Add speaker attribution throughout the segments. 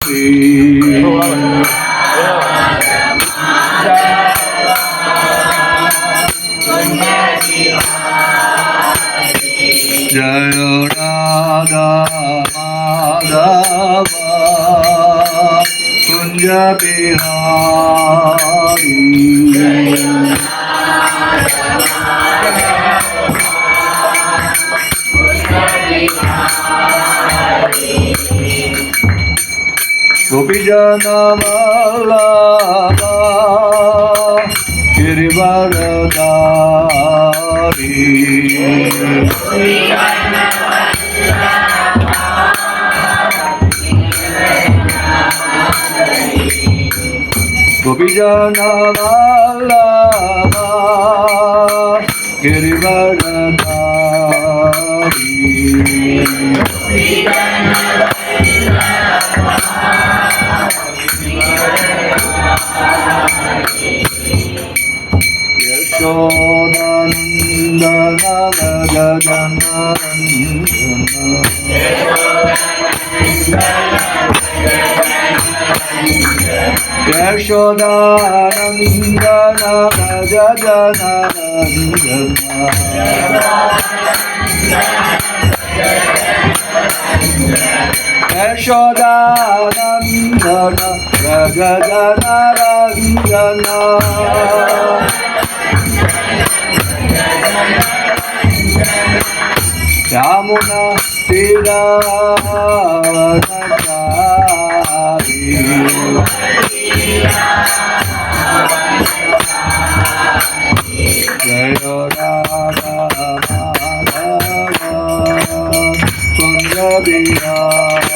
Speaker 1: जय राधा माधव कुंज बिहारी गोपीजन वल्लभा गिरिवरधारी गोपीजन वल्लभा गिरिवरधारी यशोदानन्दन गजनन्दन यशोदानन्दन यशोदानन्दन गजनन्दन यामुना तीरावनचारी जय राधा माधव कुंज बिहारी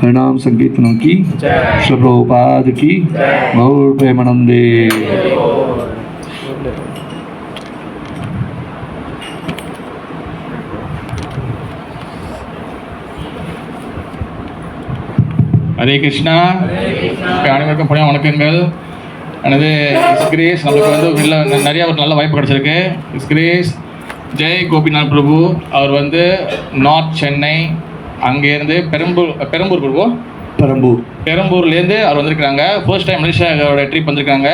Speaker 1: हरिनाम संकीर्तनों की श्री प्रभुपाद की गौर प्रेमानंदे।
Speaker 2: ஹரே கிருஷ்ணா. அனைவருக்கும் புனித வணக்கங்கள். எனது இஸ்கிரேஸ் நம்மளுக்கு வந்து நிறைய ஒரு நல்ல வாய்ப்பு கிடச்சிருக்கு. இஸ்கிரேஸ் ஜெய் கோபிநாத் பிரபு அவர் வந்து நார்த் சென்னை அங்கேருந்து பெரம்பூர்லேருந்து அவர் வந்திருக்கிறாங்க. ஃபர்ஸ்ட் டைம் மலேசியாவோட ட்ரிப் வந்திருக்காங்க.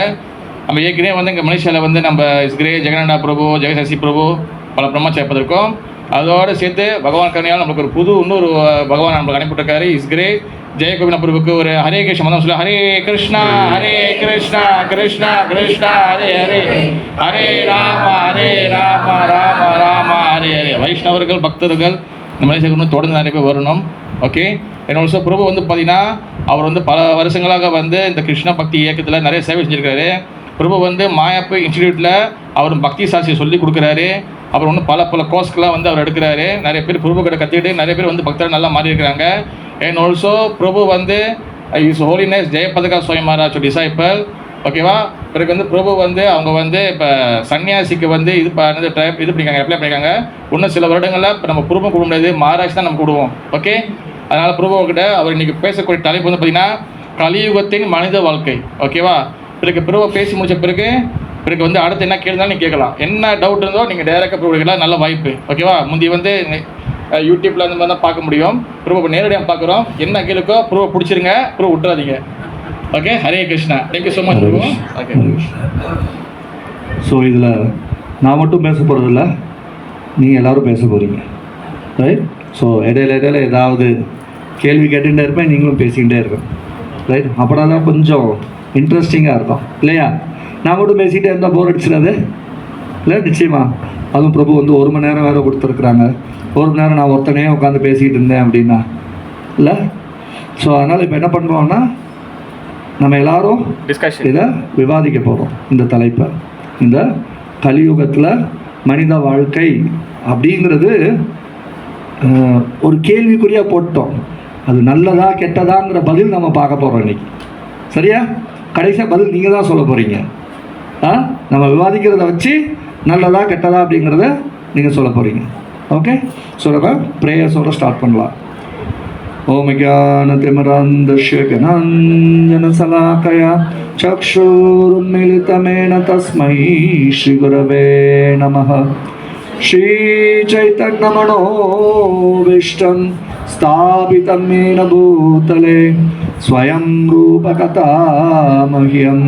Speaker 2: நம்ம ஏற்கனவே வந்து இங்கே மலேசியாவில் வந்து நம்ம இஸ்கிரே ஜெகநாதா பிரபு, ஜெகசசி பிரபு பல பிரம்மாச்சாரி பார்த்துருக்கோம். அதோடு சேர்த்து பகவான் கருணையால் நம்மளுக்கு ஒரு இன்னொரு பகவான் நம்மளுக்கு அனுப்பிவிட்டிருக்காரு. இஸ்கிரே ஜெய கோபிநாத் பிரபுக்கு ஒரு ஹரே கிருஷ்ண மதம் சொல்ல, ஹரே கிருஷ்ணா கிருஷ்ணா கிருஷ்ணா ஹரே ஹரே, ஹரே ராம ராம ராம ஹரே ஹரே. வைஷ்ணவர்கள் பக்தர்கள் இந்த மலேசியாவுக்கு தொடர்ந்து நிறைய பேர் வரணும். ஓகே. என்னோட பிரபு வந்து பார்த்தீங்கன்னா அவர் வந்து பல வருஷங்களாக வந்து இந்த கிருஷ்ண பக்தி இயக்கத்தில் நிறைய சேவை செஞ்சுருக்காரு. பிரபு வந்து மாயப்பு இன்ஸ்டிடியூட்டில் அவர் பக்தி சாட்சியை சொல்லி கொடுக்குறாரு. அப்புறம் வந்து பல கோர்ஸ்க்கெலாம் வந்து அவர் எடுக்கிறாரு. நிறைய பேர் பிரபு கிட்ட கற்றுக்கிட்டு நிறைய பேர் வந்து பக்தர்கள் நல்லா மாறி இருக்கிறாங்க. அண்ட் ஆல்சோ பிரபு வந்து is Holiness Jayapataka Swami Maharaj disciple. ஓகேவா. பிறகு வந்து பிரபு வந்து அவங்க வந்து இப்போ சன்னியாசிக்கு வந்து இது பண்ணியிருக்காங்க, அப்ளை பண்ணியிருக்காங்க. இன்னும் சில வருடங்களில் இப்போ நம்ம பிரபு கூப்பிட முடியாது, மகாராஜ் தான் நம்ம கூடுவோம். ஓகே. அதனால் பிரபுக்கிட்ட அவர் இன்றைக்கி பேசக்கூடிய தலைப்பு வந்து பார்த்திங்கன்னா கலியுகத்தின் மனித வாழ்க்கை. ஓகேவா. பிறகு பிரபு பேசி முடித்த பிறகு வந்து அடுத்து என்ன கேள்வினாலும் நீங்கள் கேட்கலாம். என்ன டவுட் இருந்தோ நீங்கள் டைரெக்டாக பிரபு கேட்கலாம். நல்ல வாய்ப்பு. ஓகேவா. முந்தி வந்து யூடியூப்பில் அந்த மாதிரி தான் பார்க்க முடியும். பிரபு நேரடியாக பார்க்குறோம். என்ன கேளுக்கோ பிரபு பிடிச்சிருங்க, பிரபு விட்டுறாதீங்க. Okay. Hare Krishna. Thank you so much பிரபு. ஓகே.
Speaker 1: ஸோ இதில் நான் மட்டும் பேச போகிறதில்ல, நீங்கள் எல்லோரும் பேச போகிறீங்க. ரைட். ஸோ இடையில ஏதாவது கேள்வி கேட்டுகிட்டே இருப்பேன், நீங்களும் பேசிக்கிட்டே இருப்பேன். ரைட். அப்படின்னா தான் கொஞ்சம் இன்ட்ரெஸ்டிங்காக இருக்கும் இல்லையா? நான் மட்டும் பேசிக்கிட்டே இருந்தால் போர் அடிச்சிடாது இல்லை? நிச்சயமா. அதுவும் பிரபு வந்து 1 மணி நேரம் வேறு கொடுத்துருக்குறாங்க. 1 மணி நேரம் நான் ஒருத்தனே உட்காந்து பேசிக்கிட்டு இருந்தேன் அப்படின்னா இல்லை? ஸோ அதனால் இப்போ என்ன பண்ணுறோன்னா நம்ம எல்லாரும் இதை விவாதிக்க போகிறோம். இந்த தலைப்பை, இந்த கலியுகத்தில் மனித வாழ்க்கை அப்படிங்கிறது ஒரு கேள்விக்குறியாக போட்டோம். அது நல்லதா கெட்டதாங்கிற பதில் நம்ம பார்க்க போகிறோம் இன்றைக்கி. சரியா? கடைசியாக பதில் நீங்கள் தான் சொல்ல போகிறீங்க. நம்ம விவாதிக்கிறத வச்சு நல்லதா கெட்டதா அப்படிங்கிறத நீங்கள் சொல்ல போகிறீங்க. ஓகே, ஸோ நம்ம ப்ரேயர்ஸோடு ஸ்டார்ட் பண்ணலாம். ஓம் ஞானதிமிராந்தஸ்ய ஞானாஞ்சனசலாக்கயா சக்ஷுருன்மிலிதமேன தஸ்மை ஸ்ரீகுரவே நமः. श्रीचैतन्यमनोभीष्टं स्थापितं येन भूतले स्वयं रूपकथा मह्यं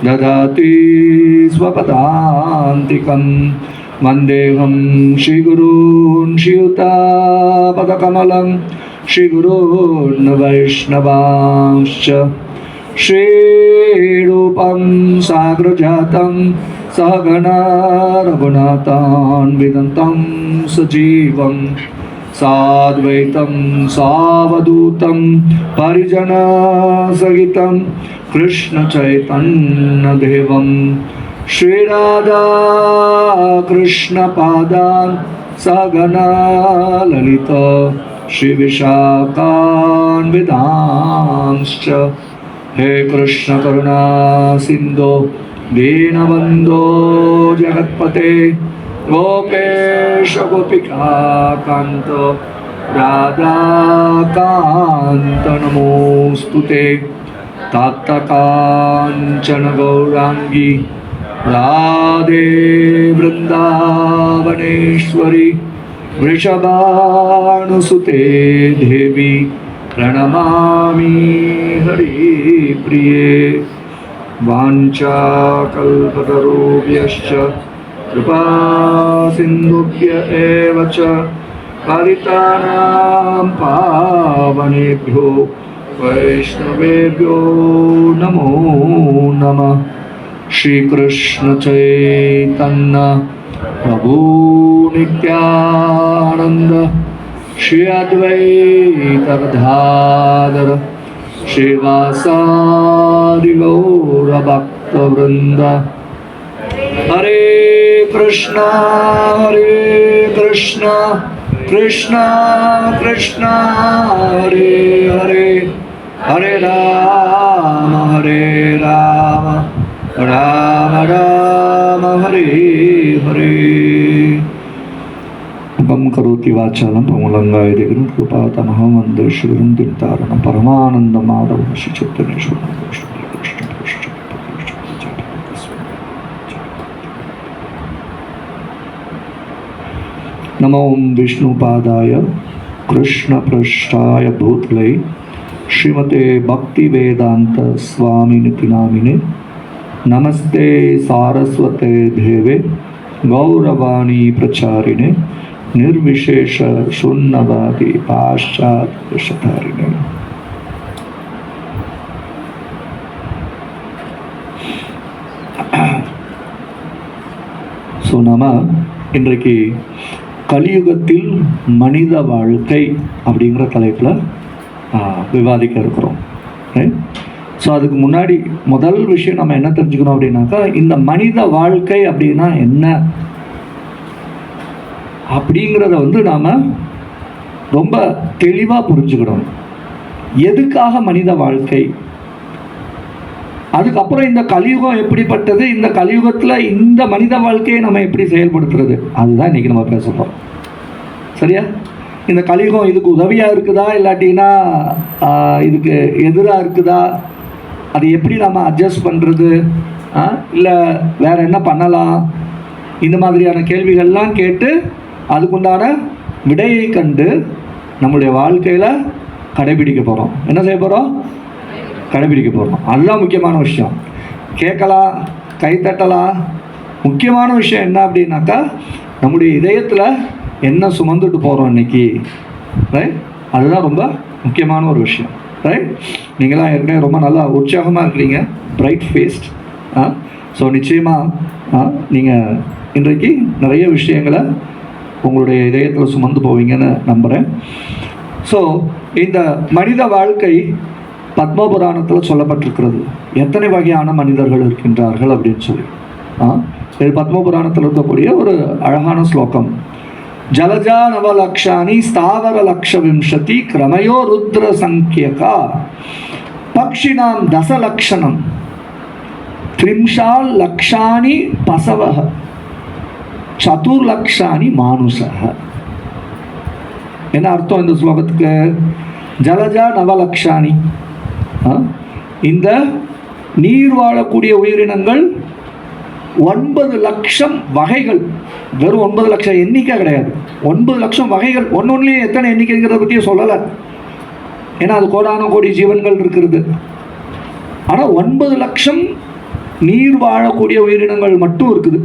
Speaker 1: ददाति स्वपदान्तिकं. वन्देऽहं श्रीगुरून् श्रीयुतापदकमलं श्रीगुरून् वैष्णवांश्च. श्रीरूपं साग्रजातं सहगणा रघुनाथान्वितं सजीवं साद्वैतं सावधूतं परिजनसहितं कृष्णचैतन्यदेवं श्रीराधा कृष्णपादान् सहगणा ललिता श्रीविशाखान्वितांश्च. हे कृष्ण करुणा सिन्धो दीनबन्धो जगत्पते गोपेश गोपिकान्त राधाकान्त नमोऽस्तुते. ताप्तकाञ्चन गौराङ्गी राधे वृन्दावनेश्वरी वृषभानुसुते देवी प्रणमामि हरिप्रिये. वाञ्छाकल्पतरुभ्यश्च कृपासिन्धुभ्य एव च पतितानां पावनेभ्यो वैष्णवेभ्यो नमो नमः. श्रीकृष्ण चैतन्य प्रभु नित्यानंद श्री अद्वैत गदाधर श्रीवासादि गौर भक्तवृंद. हरे कृष्णा कृष्णा कृष्णा हरे हरे, हरे राम राम राम हरे हरे. मुखं करोति वाचालं प्रमुलङ्गायते गुरुं कृपातमहं वन्दे श्रीगुरुं दीनतारणं परमानन्दमाधवं श्रीचैतन्येश्वरं. नमो विष्णुपादाय कृष्णपृष्ठाय भूतले श्रीमते भक्तिवेदांत स्वामिनिति नामिने. नमस्ते सारस्वते देवे गौरवाणी प्रचारिणे निर्विशेष शून्यवादी पाश्चात्य शतारिणे. ஸோ நம்ம இன்றைக்கு கலியுகத்தில் மனித வாழ்க்கை அப்படிங்கிற தலைப்பில் விவாதிக்க இருக்கிறோம். ஸோ அதுக்கு முன்னாடி முதல் விஷயம் நம்ம என்ன தெரிஞ்சுக்கணும் அப்படின்னாக்கா, இந்த மனித வாழ்க்கை அப்படின்னா என்ன அப்படிங்கிறத நாம் ரொம்ப தெளிவாக புரிஞ்சுக்கணும். எதுக்காக மனித வாழ்க்கை, அதுக்கப்புறம் இந்த கலியுகம் எப்படிப்பட்டது, இந்த கலியுகத்தில் இந்த மனித வாழ்க்கையை நம்ம எப்படி செயல்படுத்துறது, அதுதான் இன்றைக்கி நம்ம பேச போகிறோம். சரியா? இந்த கலியுகம் இதுக்கு உதவியாக இருக்குதா இல்லாட்டினா இதுக்கு எதிராக இருக்குதா, அது எப்படி நம்ம அட்ஜஸ்ட் பண்ணுறது, இல்லை வேறு என்ன பண்ணலாம், இந்த மாதிரியான கேள்விகள்லாம் கேட்டு அதுக்குண்டான விடையை கண்டு நம்முடைய வாழ்க்கையில் கடைபிடிக்க போகிறோம். என்ன செய்ய போகிறோம்? கடைபிடிக்க போகிறோம். அதுதான் முக்கியமான விஷயம். கேட்கலாம், கைத்தட்டலாம். முக்கியமான விஷயம் என்ன அப்படின்னாக்கா, நம்முடைய இதயத்தில் என்ன சுமந்துட்டு போகிறோம் இன்றைக்கி, ரைட்? அதுதான் ரொம்ப முக்கியமான ஒரு விஷயம், ரைட்? நீங்களாம் ஏற்கனவே ரொம்ப நல்லா உற்சாகமாக இருக்கிறீங்க, பிரைட் ஃபேஸ்ட். ஸோ நிச்சயமாக நீங்கள் இன்றைக்கு நிறைய விஷயங்களை உங்களுடைய இதயத்தில் சுமந்து போவீங்கன்னு நம்புகிறேன். ஸோ இந்த மனித வாழ்க்கை பத்மபுராணத்தில் சொல்லப்பட்டிருக்கிறது. எத்தனை வகையான மனிதர்கள் இருக்கின்றார்கள் அப்படின்னு சொல்லி இது பத்மபுராணத்தில் இருக்கக்கூடிய ஒரு அழகான ஸ்லோகம். ஜலஜா நவலக்ஷானி ஸ்தாவர லக்ஷ விம்சதி கிரமயோ ருத்ர சங்கியகா பக்ஷினாம் தசலக்ஷணம் த்ரிம்ஷால் லக்ஷாணி பசவஹ சதுர்லக்ஷாணி மானுஷஹ. என்ன அர்த்தம் இந்த ஸ்லோகத்துக்கு? ஜலஜா நவலக்ஷாணி, இந்த நீர் வாழக்கூடிய உயிரினங்கள் 9 லட்சம் வகைகள். வெறும் 9 லட்சம் எண்ணிக்கை கிடையாது, 9 லட்சம் வகைகள். ஒன்னொன்னுலேயும் எத்தனை எண்ணிக்கைங்கிறத பற்றியும் சொல்லலை, ஏன்னா அது கோடான கோடி ஜீவன்கள் இருக்கிறது. ஆனால் 9 லட்சம் நீர் வாழக்கூடிய உயிரினங்கள் மட்டும் இருக்குது.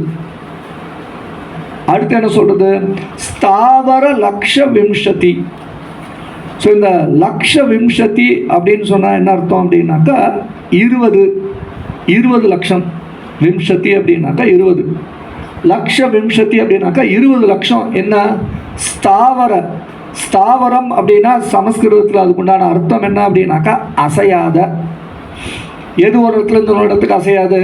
Speaker 1: அடுத்து என்ன சொல்றது? ஸ்தாவர லக்ஷ விம்சதி. ஸோ இந்த லக்ஷ விம்சதி அப்படின்னு சொன்னால் என்ன அர்த்தம் அப்படின்னாக்கா 20 லட்சம். விம்சதி அப்படின்னாக்கா 20 லக்ஷ விம்சதி அப்படின்னாக்கா 20 லட்சம். என்ன? ஸ்தாவர. ஸ்தாவரம் அப்படின்னா சமஸ்கிருதத்தில் அதுக்குண்டான அர்த்தம் என்ன அப்படின்னாக்கா அசையாத. எது ஒரு இடத்துல இருந்து ஒரு இடத்துக்கு அசையாது?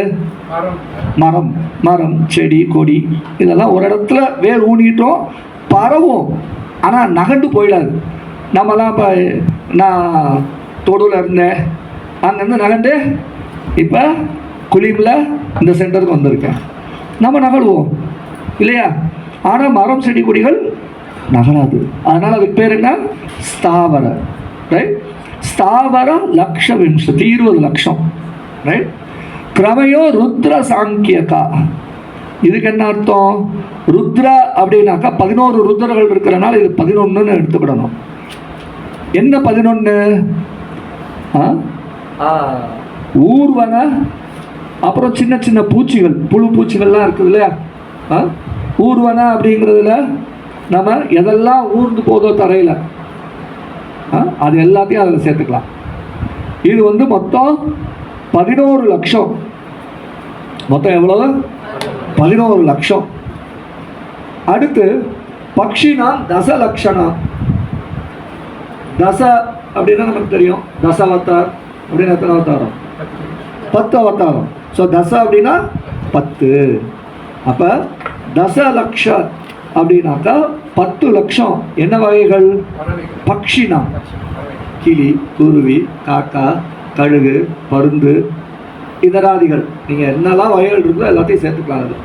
Speaker 1: மரம். மரம், செடி, கொடி இதெல்லாம் ஒரு இடத்துல வேர் ஊனிட்டோம், பரவும், ஆனால் நகண்டு போயிடாது. நம்மலாம் இப்போ நான் தொடுவில் இருந்தேன், அங்கேருந்து நகண்டு இப்போ குளிமில் இந்த சென்டருக்கு வந்திருக்கேன். நம்ம நகழுவோம் இல்லையா? ஆனால் மரம், செடி, கொடிகள் நகராது. அதனால் அதுக்கு பேர் என்ன? ஸ்தாவர. ரைட்? ஸ்தாவர லக்ஷ விம்சதி, 20 லட்சம். ரைட்? கிரமயோ ருத்ர சாங்கியகா. இதுக்கு என்ன அர்த்தம்? ருத்ரா அப்படின்னாக்கா 11 ருத்ரர்கள் இருக்கிறனால இது 11ன்னு எடுத்துக்கிடணும். என்ன 11? ஊர்வன, அப்புறம் சின்ன சின்ன பூச்சிகள், புழு பூச்சிகள்லாம் இருக்குது இல்லையா? ஊர்வன அப்படிங்கிறதுல நம்ம எதெல்லாம் ஊர்ந்து போதோ தரையில் அது எல்லாத்தையும் அதில் சேர்த்துக்கலாம். இது வந்து மொத்தம் 11 லட்சம். மொத்தம் எவ்வளவு? 11 லட்சம். அடுத்து பக்ஷினா தசலக்ஷணா. தச அப்படின்னா நமக்கு தெரியும், தசாவதார் அப்படின்னு எத்தனை அவதாரம்? 10 அவதாரம். ஸோ தச அப்படின்னா 10. அப்போ தசலக்ஷ அப்படின்னாக்கா 10 லட்சம். என்ன வகைகள்? பக்ஷினா, கிளி, குருவி, காக்கா, கழுகு, பருந்து, இதராதிகள். நீங்கள் என்னெல்லாம் வகைகள் இருக்கோ எல்லாத்தையும் சேர்த்துக்கலாம் அது.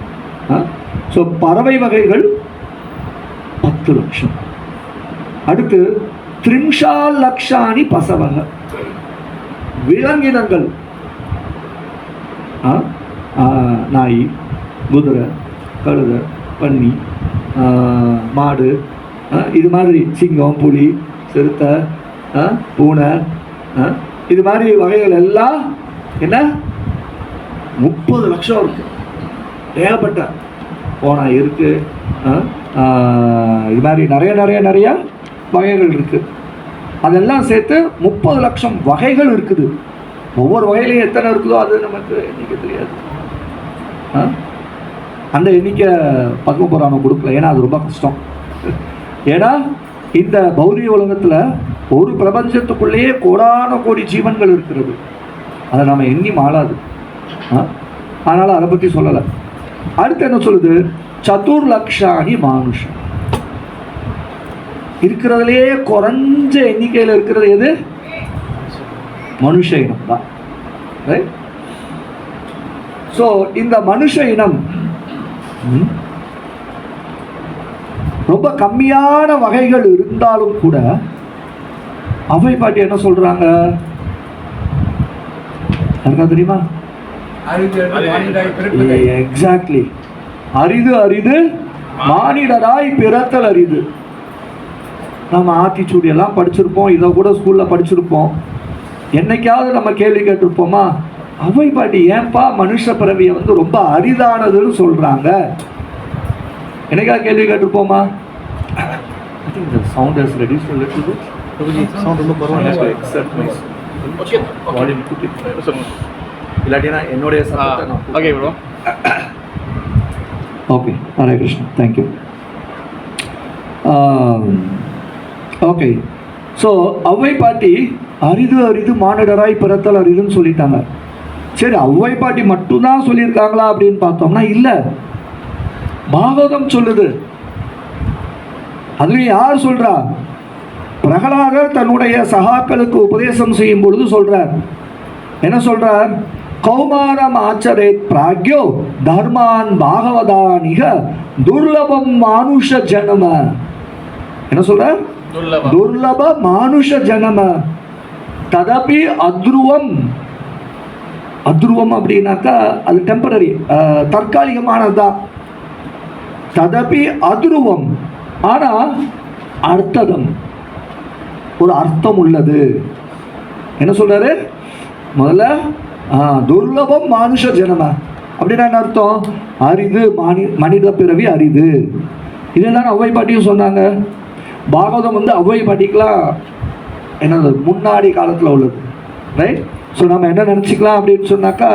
Speaker 1: ஸோ பறவை வகைகள் 10 லட்சம். அடுத்து த்ரிம்ஷால் லக்ஷாணி பசவக. விலங்கினங்கள் நாய், குதிரை, கழுதை, பன்னி, மாடு, இது மாதிரி சிங்கம், புலி, சிறுத்தை, பூனை, இது மாதிரி வகைகள் எல்லாம் என்ன 30 லட்சம் இருக்கு. ஏகப்பட்ட போனா இருக்கு. இது மாதிரி நிறைய நிறைய நிறைய வகைகள் இருக்கு. அதெல்லாம் சேர்த்து 30 லட்சம் வகைகள் இருக்குது. ஒவ்வொரு வகையிலையும் எத்தனை இருக்குதோ அது நமக்கு எண்ணிக்கை தெரியாது. அந்த எண்ணிக்கை பத்ம புராணம் கொடுக்கல, ஏன்னா அது ரொம்ப கஷ்டம். ஏன்னா இந்த பௌதிக உலகத்தில் ஒரு பிரபஞ்சத்துக்குள்ளேயே கோடான கோடி ஜீவன்கள் இருக்கிறது. அதை நம்ம எண்ணி மாளாது. அதனால் அதை பற்றி சொல்லலை. அடுத்து என்ன சொல்லுது? சதுர்லக்ஷாணி மானுஷம். இருக்கிறதுலேயே குறைஞ்ச எண்ணிக்கையில் இருக்கிறது எது? மனுஷ இனம் தான். ஸோ இந்த மனுஷ இனம் ரொம்ப கம்மியான வகைகள் இருந்தாலும் கூட அவை பாட்டி என்ன சொல்றாங்க தெரியுமா? எக்ஸாக்ட்லி. அரிது அரிது மானிடராய் பிறத்தல் அரிது. நம்ம ஆத்திச்சூடி எல்லாம் படிச்சிருப்போம், இதை கூட ஸ்கூல்ல படிச்சிருப்போம். என்னைக்காவது நம்ம கேள்வி கேட்டிருப்போமா? அவை பாட்டி ஏன்பா மனுஷ பிறவியை வந்து ரொம்ப அரிதானதுன்னு சொல்றாங்க? என்னைக்காவது கேள்வி கேட்டிருப்போமா? Sound is reduce a little bit. Sound ரொம்ப பரவாயில்லை. Exact nice. வால்யூம் கூட்டி சொல்லுங்க. இல்லாட்டினா என்னுடைய சத்தத்தை நான்
Speaker 2: okay bro.
Speaker 1: Okay, Hare Krishna, thank you. Okay, so Avvai பாட்டி அரிது அரிது மானிடராய் பிறத்தல் அரிதுன்னு சொல்லிட்டாங்க. சரி, அவ்வை பாட்டி மட்டும்தான் சொல்லியிருக்காங்களா அப்படின்னு பார்த்தோம்னா இல்லை, பாகவதம் சொல்லுது. அதுலேயும் யார் சொல்றா? பிரகலாதர் தன்னுடைய சகாக்களுக்கு உபதேசம் செய்யும் பொழுது சொல்றார். என்ன சொல்றார்? கௌமாரம் ஆச்சரேத் பிராக்யோ தர்மான் பாகவதானிக துர்லபம் மானுஷ ஜனம. என்ன சொல்ற? துர்லப மானுஷ ஜனம ததபி அத்ருவம். அத்ருவம் அப்படின்னாக்கா அது டெம்பரரி, தற்காலிகமானதுதான். ததபி அத்ருவம், ஆனா அர்த்ததம், ஒரு அர்த்தம் உள்ளது. என்ன சொல்றாரு? முதல்ல துர்லபம் மானுஷ ஜனம அப்படின்னா என்ன அர்த்தம்? அரிது, மனித பிறவி அரிது. இதெல்லாம் ஔவை பாட்டியும் சொன்னாங்க. பாகவதம் வந்து ஔவை பாட்டிக்கெலாம் என்னது முன்னாடி காலத்தில் உள்ளது, ரைட்? ஸோ நம்ம என்ன நினச்சிக்கலாம் அப்படின்னு சொன்னாக்கா,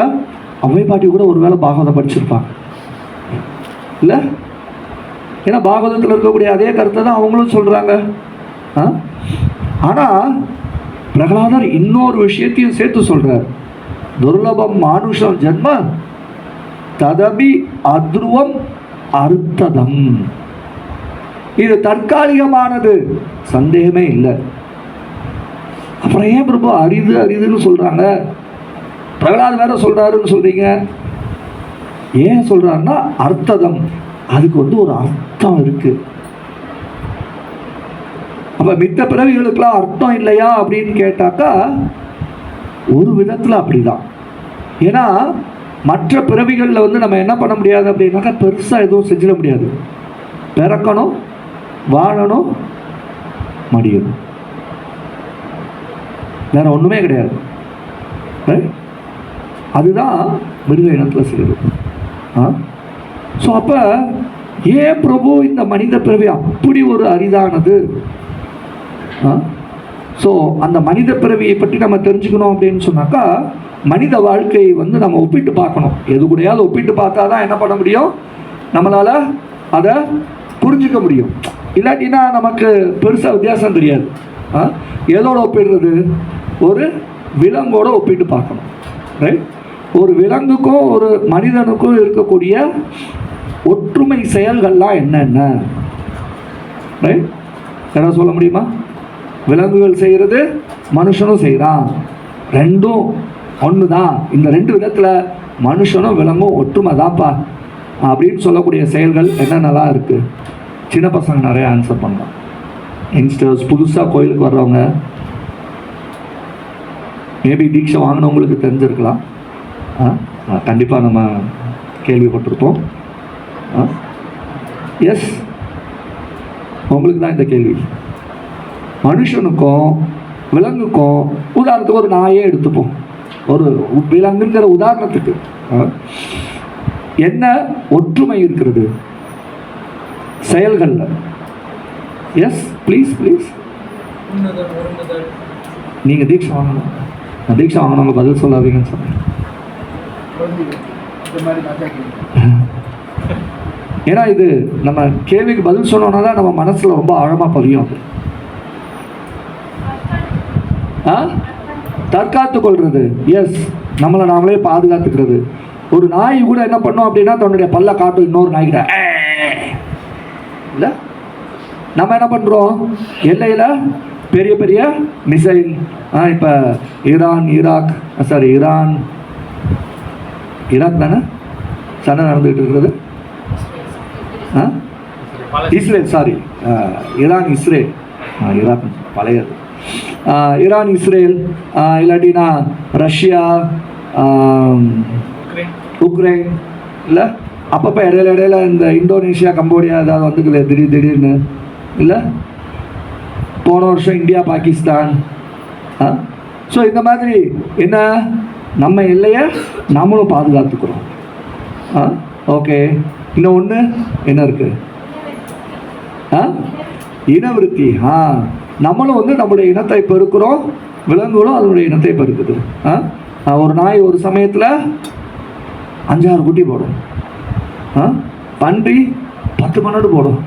Speaker 1: ஔவை பாட்டி கூட ஒரு வேளை பாகவதம் படிச்சிருப்பாங்க இல்லை? ஏன்னா பாகவதத்தில் இருக்கக்கூடிய அதே கருத்தை தான் அவங்களும் சொல்கிறாங்க. ஆனால் பிரகலாதர் இன்னொரு விஷயத்தையும் சேர்த்து சொல்கிறார். துர்லபம் மானுஷம் ஜென்ம ததபி அத்ருவம் அர்த்ததம். இது தற்காலிகமானது, சந்தேகமே இல்லை. அப்புறம் ஏன் பிரபு அரிது அரிதுன்னு சொல்கிறாங்க? பிரகலாத் வேற சொல்கிறாருன்னு சொல்கிறீங்க. ஏன் சொல்கிறாருன்னா அர்த்ததம், அதுக்கு வந்து ஒரு அர்த்தம் இருக்குது. அப்போ மித்த பிறவிகளுக்கெல்லாம் அர்த்தம் இல்லையா அப்படின்னு கேட்டாக்கா ஒரு விதத்தில் அப்படிதான். ஏன்னா மற்ற பிறவிகளில் வந்து நம்ம என்ன பண்ண முடியாது அப்படின்னாக்கா பெருசாக எதுவும் செஞ்சிட முடியாது. பிறக்கணும், வாழணும், மடியணும், வேற ஒன்றுமே கிடையாது. அதுதான் மிருக இனத்தில் செய்யுது. ஸோ அப்போ ஏன் பிரபு இந்த மனித பிறவி அப்படி ஒரு அரிதானது? ஸோ அந்த மனித பிறவியை பற்றி நம்ம தெரிஞ்சுக்கணும் அப்படின்னு சொன்னாக்கா மனித வாழ்க்கையை வந்து நம்ம ஒப்பிட்டு பார்க்கணும். எது கூடயாவது ஒப்பிட்டு பார்த்தா தான் என்ன பண்ண முடியும், நம்மளால் அதை புரிஞ்சிக்க முடியும். இல்லாட்டினா நமக்கு பெருசாக வித்தியாசம் தெரியாது. எதோட ஒப்பிடுறது? ஒரு விலங்கோட ஒப்பிட்டு பார்க்கணும், ரைட்? ஒரு விலங்குக்கும் ஒரு மனிதனுக்கும் இருக்கக்கூடிய ஒற்றுமை செயல்கள்லாம் என்னென்ன, ரைட்? என்ன சொல்ல முடியுமா? விலங்குகள் செய்கிறது மனுஷனும் செய்கிறான், ரெண்டும் ஒன்று தான். இந்த ரெண்டு விதத்தில் மனுஷனும் விலங்கும் ஒற்றுமை தான்ப்பா அப்படின்னு சொல்லக்கூடிய செயல்கள் என்னென்னலாம் இருக்குது? சின்ன பசங்க நிறைய ஆன்சர் பண்ணலாம். யங்ஸ்டர்ஸ், புதுசாக கோயிலுக்கு வர்றவங்க, மேபி தீட்சை வாங்கினவங்களுக்கு தெரிஞ்சிருக்கலாம். கண்டிப்பாக நம்ம கேள்விப்பட்டிருப்போம். எஸ், உங்களுக்கு தான் இந்த கேள்வி. மனுஷனுக்கும் விலங்குக்கும், உதாரணத்துக்கு ஒரு நாயே எடுத்துப்போம், ஒரு விலங்குங்கிற உதாரணத்துக்கு என்ன ஒற்றுமை இருக்கிறது செயல்களில்? Yes, please please. நீங்கள் தீட்சை வாங்கணும், நான் தீட்சை வாங்கினவங்க பதில் சொல்லாதீங்கன்னு சொன்னேன். ஏன்னா இது நம்ம கேள்விக்கு பதில் சொன்னோன்னா தான் நம்ம மனசில் ரொம்ப ஆழமாக பதியும். அது தற்காத்து கொள்வது, எஸ், நம்மளை நாமளே பாதுகாத்துக்கிறது. ஒரு நாய் கூட என்ன பண்ணோம் அப்படின்னா தன்னுடைய பல்ல காட்டும் இன்னொரு நாய்கிட்ட, இல்லை? நம்ம என்ன பண்ணுறோம்? எல்லையில் பெரிய பெரிய மிசைல், இப்போ ஈராக் தானே சண்டை நடந்துகிட்டு இருக்கிறது. இஸ்ரேல், சாரி, இஸ்ரேல், ஈராக் பழையது. ஈரான், இஸ்ரேல், இல்லாட்டினா ரஷ்யா, உக்ரைன், இல்லை? அப்பப்போ இடையில இந்த இந்தோனேஷியா, கம்போடியா ஏதாவது வந்துக்கல திடீர்னு, இல்லை? போன வருஷம் இந்தியா, பாகிஸ்தான். ஸோ இந்த மாதிரி என்ன, நம்ம எல்லையை நம்மளும் பாதுகாத்துக்கிறோம். ஓகே, இன்னும் ஒன்று என்ன இருக்குது? இனவிருத்தி. நம்மளும் வந்து நம்முடைய இனத்தை பெருக்கிறோம், விலங்குகளும் அதனுடைய இனத்தை பெருக்குது. ஒரு நாய் ஒரு சமயத்தில் 5-6 குட்டி போடும், பன்றி 10 12 போடும்.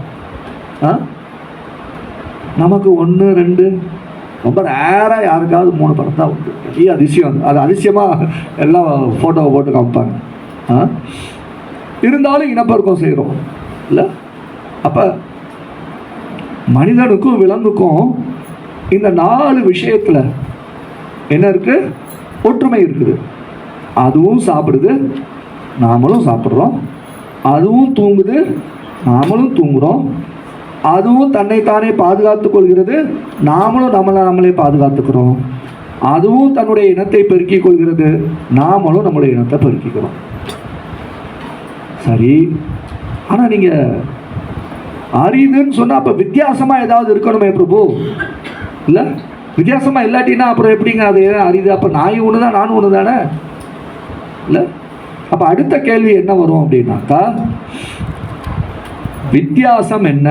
Speaker 1: நமக்கு 1 2, ரொம்ப ரேராக யாருக்காவது 3 படம் தான் உண்டு. பெரிய அதிசயம். அது அதிசயமாக எல்லாம் ஃபோட்டோவை போட்டு காமிப்பாங்க. இருந்தாலும் இனப்பெருக்கம் செய்கிறோம், இல்லை? அப்போ மனிதனுக்கும் விலங்குக்கும் இந்த 4 விஷயத்தில் என்ன இருக்குது? ஒற்றுமை இருக்குது. அதுவும் சாப்பிடுது, நாமளும் சாப்பிட்றோம். அதுவும் தூங்குது, நாமளும் தூங்குகிறோம். அதுவும் தன்னைத்தானே பாதுகாத்துக் கொள்கிறது, நாமளும் நம்மளே பாதுகாத்துக்கிறோம். அதுவும் தன்னுடைய இனத்தை பெருக்கிக் கொள்கிறது, நாமளும் நம்முடைய இனத்தை பெருக்கிக்கிறோம். சரி, ஆனால் நீங்கள் அரிதுன்னு சொன்னால் அப்போ வித்தியாசமாக ஏதாவது இருக்கணுமே பிரபு? இல்லை, வித்தியாசமாக இல்லாட்டினா அப்புறம் எப்படிங்க அது அரிது? அப்போ நாய் ஒன்று தான், நானும் ஒன்று தானே? இல்லை, அப்போ அடுத்த கேள்வி என்ன வரும் அப்படின்னாக்கா, வித்தியாசம் என்ன?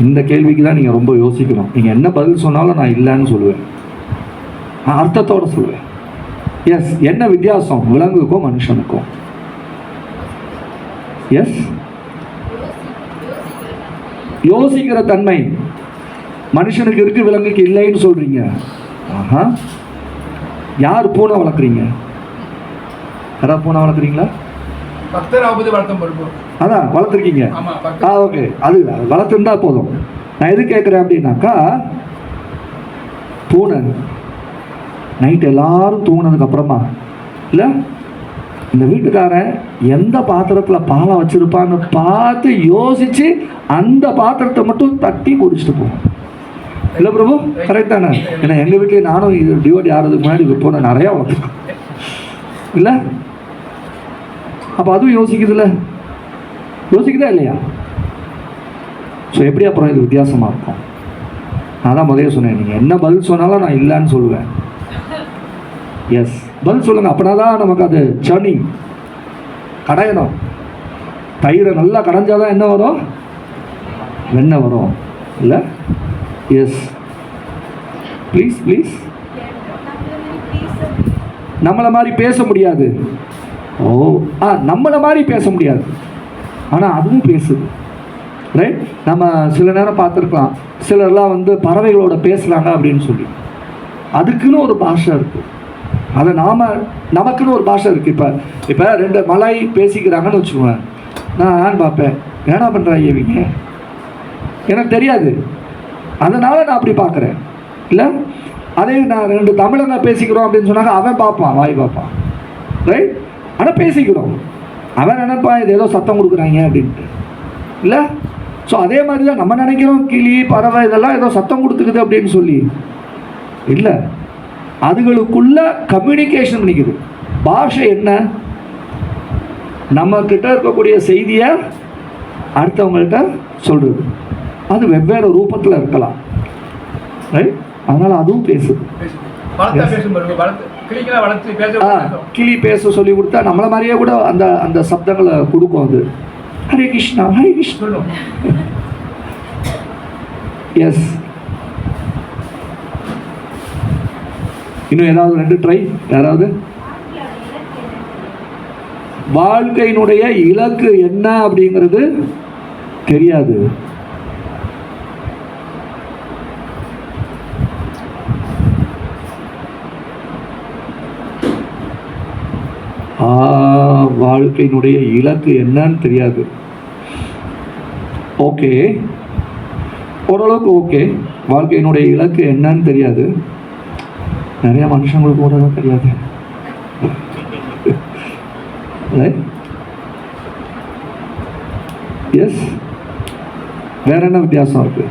Speaker 1: இந்த கேள்விக்கு தான் நீங்கள் ரொம்ப யோசிக்கணும். நீங்கள் என்ன பதில் சொன்னாலும் நான் இல்லைன்னு சொல்லுவேன், நான் அர்த்தத்தோடு சொல்லுவேன். எஸ், என்ன வித்தியாசம் விலங்குக்கும் மனுஷனுக்கும்? எஸ், யோசிக்கிற தன்மை மனுஷனுக்கு இருக்கு, விலங்குக்கு இல்லைன்னு சொல்றீங்க. ஆஹா, யார் பூனை வளர்க்குறீங்க? யாராவது பூனை வளர்க்குறீங்களா? அதான் வளர்த்துருக்கீங்க. ஓகே, அது வளர்த்துருந்தா போதும். நான் எது கேட்குறேன் அப்படின்னாக்கா, பூனை நைட் எல்லாரும் தூங்கினதுக்கு அப்புறமா இல்லை, இந்த வீட்டுக்காரன் எந்த பாத்திரத்தில் பாலை வச்சிருப்பான்னு பார்த்து யோசிச்சு அந்த பாத்திரத்தை மட்டும் தட்டி குடிச்சிட்டு போவோம். இல்லை பிரபு, கரெக்ட் தானே? ஏன்னா எங்கள் வீட்லேயே நானும் இது டிவோட்டி ஆகிறதுக்கு முன்னாடி பூனை நிறையா வளர்த்துருக்கேன். இல்லை, அப்போ அதுவும் யோசிக்குதுல்ல, யோசிக்குதா இல்லையா? ஸோ எப்படி அப்புறம் இது வித்தியாசமாக இருக்கும்? நான் தான் முதல்ல சொன்னேன், நீங்கள் என்ன பதில் சொன்னாலும் நான் இல்லைன்னு சொல்லுவேன். எஸ், பதில் சொல்லுங்கள். அப்படின்னா தான் நமக்கு அது சர்னிங் கடையணும். தயிரை நல்லா கடைஞ்சாதான் என்ன வரும்? வெண்ணெய் வரும். இல்லை, எஸ், ப்ளீஸ் ப்ளீஸ். நம்மளை மாதிரி பேச முடியாது. ஓ, நம்மளை மாதிரி பேச முடியாது, ஆனால் அதுவும் பேசுது. ரைட், நம்ம சில நேரம் பார்த்துருக்கலாம், சிலர்லாம் வந்து பறவைகளோட பேசுகிறாங்க அப்படின்னு சொல்லி, அதுக்குன்னு ஒரு பாஷை இருக்குது. அதை நமக்குன்னு ஒரு பாஷை இருக்குது. இப்போ ரெண்டு மலாய் பேசிக்கிறாங்கன்னு வச்சுக்கோங்க, நான் பார்ப்பேன், என்ன பண்ணுறாங்க இவங்க, எனக்கு தெரியாது, அதனால் நான் அப்படி பார்க்குறேன். இல்லை, அதே நான் ரெண்டு தமிழங்க பேசிக்கிறோம் அப்படின்னு சொன்னாங்க, அவன் பார்ப்பான், வாய் பார்ப்பான். ரைட், ஆனால் பேசிக்கிறோம். அவன் நினைப்பான் இது ஏதோ சத்தம் கொடுக்குறாங்க அப்படின்ட்டு. இல்லை, ஸோ அதே மாதிரி தான் நம்ம நினைக்கிறோம், கிளி பறவை இதெல்லாம் ஏதோ சத்தம் கொடுத்துக்குது அப்படின்னு சொல்லி. இல்லை, அதுகளுக்குள்ள கம்யூனிகேஷன் பண்ணிக்குது. பாஷை என்ன? நம்ம கிட்ட இருக்கக்கூடிய செய்தியை அடுத்தவங்கள்ட்ட சொல்கிறது. அது வெவ்வேறு ரூபத்தில் இருக்கலாம். ரைட், அதனால் அதுவும் பேசுது. கிளி பேச சொல்லி கொடுத்தா நம்மளை மாதிரியே கூட அந்த அந்த சப்தங்களை கொடுக்கும். அது ஹரே கிருஷ்ணா, ஹரே கிருஷ்ணா. எஸ், இன்னும் ஏதாவது ரெண்டு ட்ரை. யாராவது? வாழ்க்கையினுடைய இலக்கு என்ன அப்படிங்கிறது தெரியாது. வாழ்க்கையினுடைய இலக்கு என்னன்னு தெரியாது. ஓகே, ஓரளவுக்கு ஓகே. வாழ்க்கையினுடைய இலக்கு என்னன்னு தெரியாது. நிறைய மனுஷங்களுக்கு கூட தான் தெரியாது. எஸ், வேற என்ன வித்தியாசம் இருக்கு?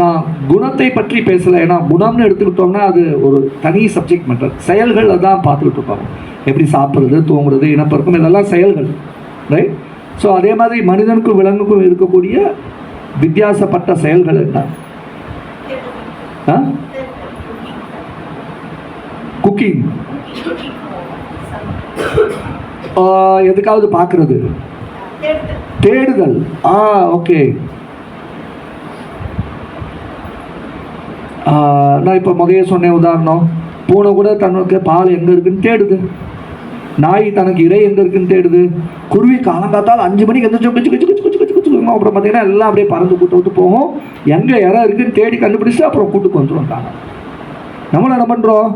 Speaker 1: நான் குணத்தை பற்றி பேசலை, ஏன்னா குணம்னு எடுத்துக்கிட்டோம்னா அது ஒரு தனி சப்ஜெக்ட் மேட்டர். செயல்கள் தான் பார்த்துக்கிட்டு இருப்பாங்க. எப்படி சாப்பிட்றது, தூங்குறது, இனப்பெருக்கம், இதெல்லாம் செயல்கள். ரைட், ஸோ அதே மாதிரி மனிதனுக்கும் விலங்குக்கும் இருக்கக்கூடிய வித்தியாசப்பட்ட செயல்கள் என்ன? குக்கிங், எதுக்காவது பார்க்கறது, தேடுதல். ஓகே, நான் இப்போ முதல்ல சொன்னேன் உதாரணம், பூனை கூட தனக்கு பால் எங்கே இருக்குன்னு தேடுது, நாய் தனக்கு இறை எங்கே இருக்குன்னு தேடுது, குருவி காலங்காத்தால் 5 மணிக்கு எந்திரிச்சு குச்சு குச்சு குச்சு குச்சு குச்சு குச்சு, அப்புறம் பார்த்தீங்கன்னா எல்லாம் அப்படியே பறந்து கூட்டு விட்டு போகும், எங்கே இறை இருக்குன்னு தேடி கண்டுபிடிச்சு அப்புறம் கூட்டுக்கு வந்துடுவாங்க. நம்மளை என்ன பண்ணுறோம்,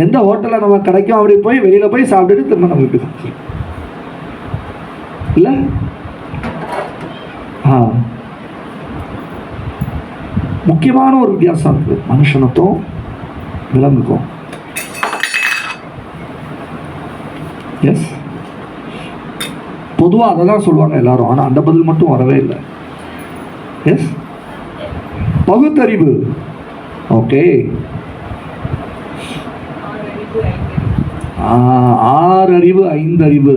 Speaker 1: எந்த ஹோட்டலில் நம்ம கிடைக்கும் அப்படி போய் வெளியில் போய் சாப்பிட்டுட்டு திரும்ப நம்ம வீட்டுக்கு. இல்லை? முக்கியமான ஒரு வித்தியாசம் இருக்குது மனுஷனுக்கும் விலங்குக்கும். எஸ், பொதுவாக அதை தான் சொல்லுவாங்க எல்லாரும். ஆனால் அந்த பதில் மட்டும் வரவே இல்லை. எஸ், பகுத்தறிவு. ஓகே, 6 அறிவு 5 அறிவு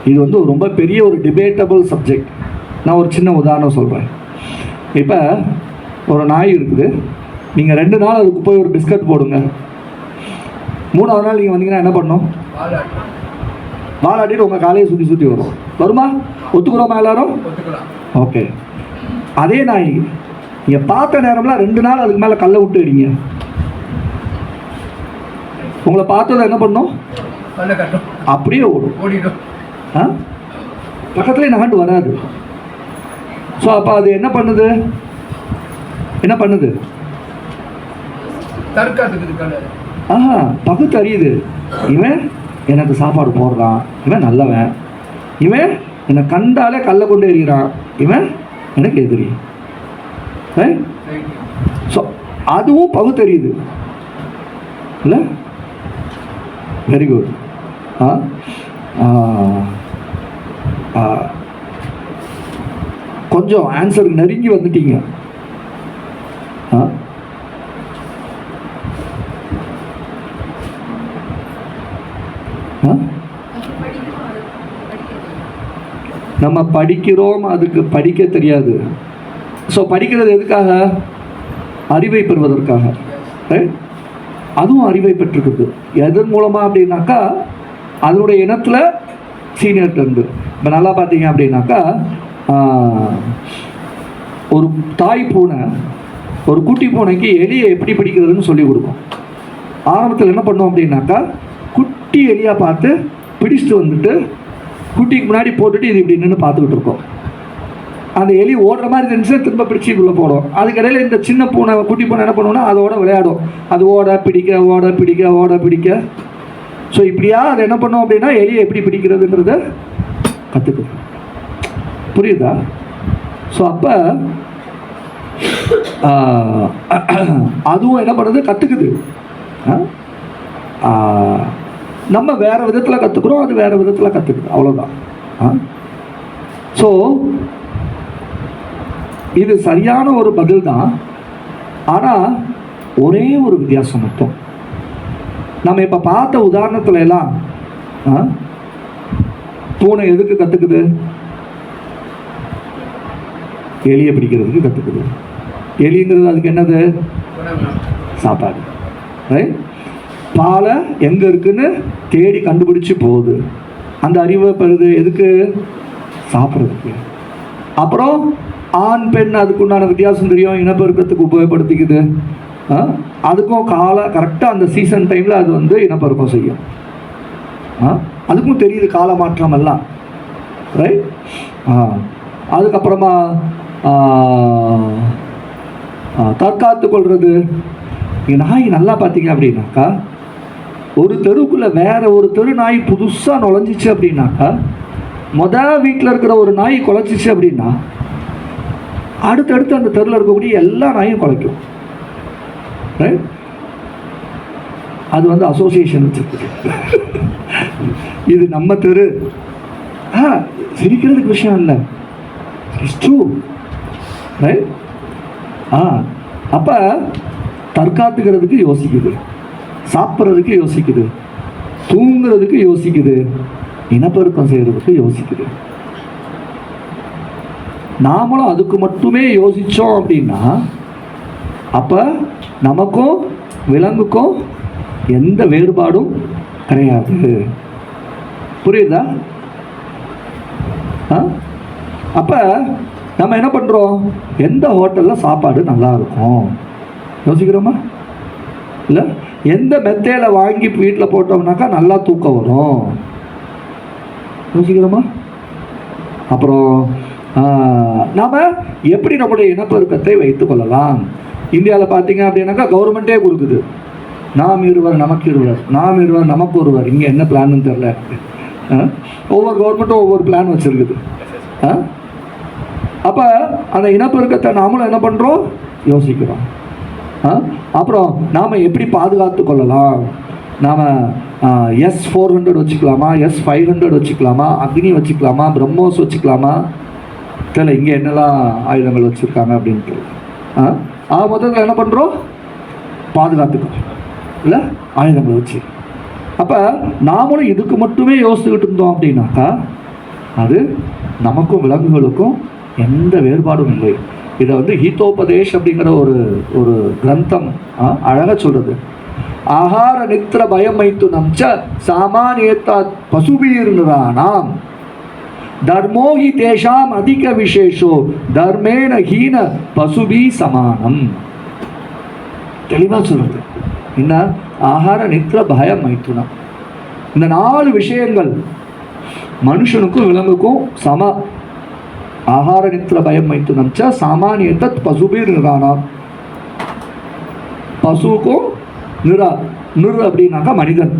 Speaker 1: இது வந்து ரொம்ப பெரிய ஒரு டிபேட்டபிள் சப்ஜெக்ட். நான் ஒரு சின்ன உதாரணம் சொல்கிறேன். இப்போ ஒரு நாய் இருக்குது, நீங்கள் 2 நாள் அதுக்கு போய் ஒரு பிஸ்கட் போடுங்க, 3ஆவது நாள் நீங்கள் வந்தீங்கன்னா என்ன பண்ணணும்? வாலாட்டிட்டு உங்கள் காலையை சுற்றி சுற்றி வரும். வருமா? ஒத்துக்கிறோமா எல்லாரும்? ஓகே. அதே நாய் நீங்கள் பார்த்த நேரம்லாம் 2 நாள் அதுக்கு மேலே கல்லை விட்டு அடிங்க, உங்களை பார்த்ததை என்ன பண்ணும்? அப்படியே ஓடும். பக்கத்துலேயே நகண்டு வராது. ஸோ அப்போ அது என்ன பண்ணுது? பகுத்தறியுது. இவன் எனக்கு சாப்பாடு போடுறான், இவன் நல்லவன், இவன் என்னை கண்டாலே கல்லை கொண்டு எறிகிறான், இவன் எனக்கு எதிரி. ஸோ அதுவும் பகுத்தறியுது இல்லை? Very good. கொஞ்சம் ஆன்சருக்கு நெருங்கி வந்துட்டீங்க. நம்ம படிக்கிறோம், அதுக்கு படிக்க தெரியாது. ஸோ படிக்கிறது எதுக்காக? அறிவை பெறுவதற்காக. அதுவும் அறிவை பெற்றிருக்குது. எதன் மூலமாக அப்படின்னாக்கா அதனுடைய இனத்தில் சீனியர்கிட்ட இருந்து. இப்போ நல்லா பார்த்தீங்க அப்படின்னாக்கா ஒரு தாய் பூனை ஒரு குட்டி பூனைக்கு எலியை எப்படி பிடிக்கிறதுன்னு சொல்லி கொடுக்கும். ஆரம்பத்தில் என்ன பண்ணோம் அப்படின்னாக்கா குட்டி எலியாக பார்த்து பிடிச்சிட்டு வந்துட்டு குட்டிக்கு முன்னாடி போட்டுட்டு இது இப்படி நின்று பார்த்துக்கிட்டு இருக்கோம். அந்த எலி ஓடுற மாதிரி இருந்துச்சுன்னா திரும்ப பிடிச்சி உள்ளே போடும். அதுக்கிடையில் இந்த சின்ன பூனை குட்டி பூனை என்ன பண்ணுவோம்னா அதோட விளையாடும். அது ஓட பிடிக்க. ஸோ இப்படியா அது என்ன பண்ணும் அப்படின்னா எலியை எப்படி பிடிக்கிறதுங்கிறத கற்றுக்குது. புரியுதா? ஸோ அப்போ அதுவும் என்ன பண்ணுது? கற்றுக்குது. நம்ம வேறு விதத்தில் கற்றுக்குறோம், அது வேறு விதத்தில் கற்றுக்குது. அவ்வளோதான். ஸோ இது சரியான ஒரு பதில் தான். ஆனால் ஒரே ஒரு வித்தியாசம் மட்டும். நம்ம இப்போ பார்த்த உதாரணத்துல எல்லாம் பூனை எதுக்கு கற்றுக்குது? எலியை பிடிக்கிறதுக்கு கற்றுக்குது. எலிங்கிறது அதுக்கு என்னது? சாப்பாடு. பாலை எங்கே இருக்குன்னு தேடி கண்டுபிடிச்சி போகுது. அந்த அறிவை பெறுது எதுக்கு? சாப்பிட்றதுக்கு. அப்புறம் ஆண் பெண் அதுக்குண்டான வித்தியாசம் தெரியும், இனப்பெருக்கத்துக்கு உபயோகப்படுத்திக்குது. அதுக்கும் கரெக்டாக அந்த சீசன் டைமில் அது வந்து இனப்பெருக்கம் செய்யும். அதுக்கும் தெரியுது கால மாற்றம் எல்லாம். ரைட். அதுக்கப்புறமா தற்காத்து கொள்வது. நாய் நல்லா பார்த்தீங்க அப்படின்னாக்கா ஒரு தெருவுக்குள்ளே வேற ஒரு தெரு நாய் புதுசாக நுழைஞ்சிச்சு அப்படின்னாக்கா வீட்டில் இருக்கிற ஒரு நாய் குலைச்சிச்சு அப்படின்னா அடுத்தடுத்து அந்த தெருவில் இருக்கக்கூடிய எல்லா நாயும் குலைக்கும். ரைட். அது வந்து அசோசியேஷன் வச்சிருக்கு. இது நம்ம தெரு. சிரிக்கிறதுக்கு விஷயம் இல்லை, இட்ஸ் ட்ரூ. ரைட். அப்போ தற்காத்துக்கிறதுக்கு யோசிக்குது, சாப்பிட்றதுக்கு யோசிக்குது, தூங்குறதுக்கு யோசிக்குது, இனப்பெருக்கம் செய்கிறதுக்கு யோசிக்குது. நாமளும் அதுக்கு மட்டுமே யோசித்தோம் அப்படின்னா அப்போ நமக்கும் விலங்குக்கும் எந்த வேறுபாடும் கிடையாது. புரியுதா? அப்போ நம்ம என்ன பண்ணுறோம்? எந்த ஹோட்டலில் சாப்பாடு நல்லா இருக்கும் யோசிக்கிறோமா? இல்லை எந்த மெத்தையில் வாங்கி வீட்டில் போட்டோம்னாக்கா நல்லா தூக்கம் வரும் யோசிக்கிறோமா? அப்புறம் நாம் எப்படி நம்முடைய இனப்பெருக்கத்தை வைத்துக் கொள்ளலாம்? இந்தியாவில் பார்த்தீங்க அப்படின்னாக்கா கவர்மெண்ட்டே கொடுக்குது. நாம் இருவர் நமக்கு இருவர், நாம் இருவர் நமக்கு ஒருவர். இங்கே என்ன பிளான்னு தெரில. ஒவ்வொரு கவர்மெண்ட்டும் ஒவ்வொரு பிளான் வச்சுருக்குது. அப்போ அந்த இனப்பெருக்கத்தை நாமளும் என்ன பண்ணுறோம், யோசிக்கிறோம். அப்புறம் நாம் எப்படி பாதுகாத்து கொள்ளலாம், நாம் S-400 வச்சுக்கலாமா, S-500 வச்சுக்கலாமா, அக்னி வச்சுக்கலாமா, பிரம்மோஸ் வச்சுக்கலாமா, தெரியல இங்கே என்னெல்லாம் ஆயுதங்கள் வச்சுருக்காங்க அப்படின்ட்டு. மொத்தத்தில் என்ன பண்ணுறோம், பாதுகாத்துக்கிறோம் இல்லை ஆயுதங்களை வச்சு. அப்போ நாமளும் இதுக்கு மட்டுமே யோசிச்சுக்கிட்டு இருந்தோம் அப்படின்னாக்கா அது நமக்கும் விலங்குகளுக்கும் எந்த வேறுபாடும் இல்லை. இதை வந்து ஹீதோபதேஷ் அப்படிங்கிற ஒரு கிரந்தம் அழகாக சொல்கிறது. ஆகார நித்திர பயம் வைத்து நம்ச சாமானியத்தா பசுபீர்னாம் தர்மோஹி தேஷாம் அதிக விசேஷோ தர்மேன ஹீன பசுபி சமானம். தெளிவாக சொல்றது என்ன, ஆகார நித்திர பயம் மைத்துனம், இந்த 4 விஷயங்கள் மனுஷனுக்கும் விலங்குக்கும் சம. ஆகார நித்திர பயம் மைத்துனம் ச சாமானியத்த பசுபீர் நிரானாம். பசுவுக்கும் நிறு அப்படின்னாக்கா மனிதன்,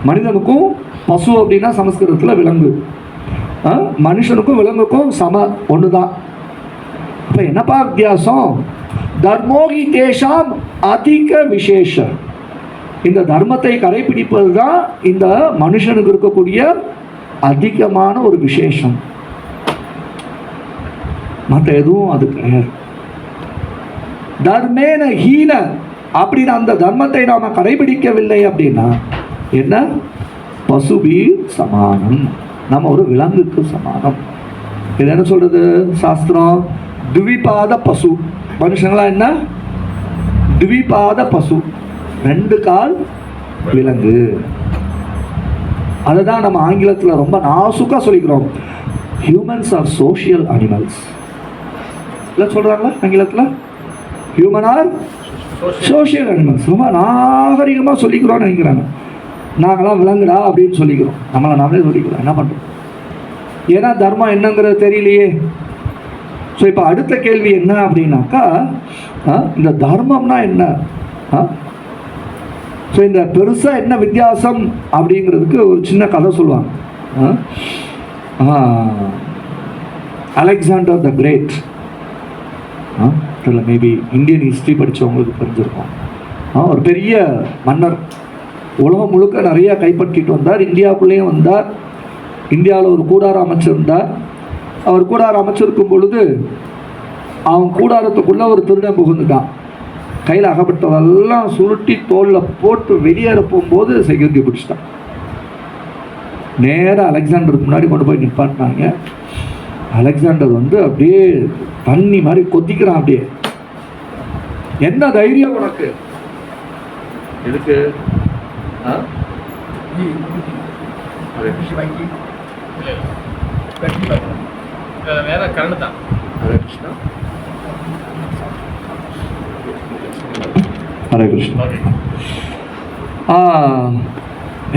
Speaker 1: மனிதனுக்கும் பசு அப்படின்னா சமஸ்கிருதத்தில் விலங்கு, மனுஷனுக்கும் விலங்குக்கும் சம ஒன்று தான். அப்போ என்னப்பா வித்தியாசம், தர்மோகி தேஷாம் அதிக விசேஷ. இந்த தர்மத்தை கடைபிடிப்பது தான் இந்த மனுஷனுக்கு இருக்கக்கூடிய அதிகமான ஒரு விசேஷம், மற்ற எதுவும் அது கிடையாது. தர்மேன ஹீன அப்படின்னு அந்த தர்மத்தை நாம் கடைபிடிக்கவில்லை அப்படின்னா என்ன, பசுபி சமானம், நம்ம ஒரு விலங்குக்கு சமானம். இது என்ன சொல்றது சாஸ்திரம், துவிபாத பசு. மனுஷங்களா என்ன, துவிபாத பசு, 2 கால் விலங்கு. அதுதான் நம்ம ஆங்கிலத்தில் ரொம்ப நாசுக்கா சொல்லிக்கிறோம், ஹியூமன்ஸ் ஆர் சோஷியல் அனிமல்ஸ். இல்லை சொல்றாங்களா ஆங்கிலத்தில், ஹியூமன் ஆர் சோஷியல் அனிமல்ஸ். ரொம்ப நாகரிகமாக சொல்லிக்கிறோம்னு நினைக்கிறாங்க. நாங்களாம் விலங்குடா அப்படின்னு சொல்லிக்கிறோம், நம்மளை நாமளே சொல்லிக்கிறோம். என்ன பண்ணுறோம், ஏன்னா தர்மம் என்னங்கிறது தெரியலையே. ஸோ இப்போ அடுத்த கேள்வி என்ன அப்படின்னாக்கா, இந்த தர்மம்னா என்ன, ஸோ இந்த பெருசாக என்ன வித்தியாசம் அப்படிங்கிறதுக்கு ஒரு சின்ன கதை சொல்லுவாங்க. அலெக்சாண்டர் த கிரேட், இல்லை மேபி இந்தியன் ஹிஸ்ட்ரி படித்தவங்களுக்கு தெரிஞ்சிருக்கும். ஒரு பெரிய மன்னர், உலகம் முழுக்க நிறைய கைப்பற்றிட்டு வந்தார், இந்தியாவுக்குள்ளேயும் வந்தார். இந்தியாவில் ஒரு கூடாரம் அமைச்சிருந்தார். அவர் கூடாரம் அமைச்சிருக்கும் பொழுது அவன் கூடாரத்துக்குள்ளே ஒரு திருடன் புகுந்துட்டான். கையில் அகப்பட்டதெல்லாம் சுருட்டி தோலில் போட்டு வெளியேற போகும்போது செக்யூரிட்டி பிடிச்சிட்டான். நேராக அலெக்சாண்டருக்கு முன்னாடி கொண்டு போய் நிப்பாட்டினாங்க. அலெக்சாண்டர் வந்து அப்படியே தண்ணி மாதிரி கொதிக்கிறான். அப்படியே, என்ன தைரியம் உனக்கு, எதுக்கு
Speaker 2: வேற கரண்ட் தான்.
Speaker 1: ஹரே கிருஷ்ணா, ஹரே கிருஷ்ணா.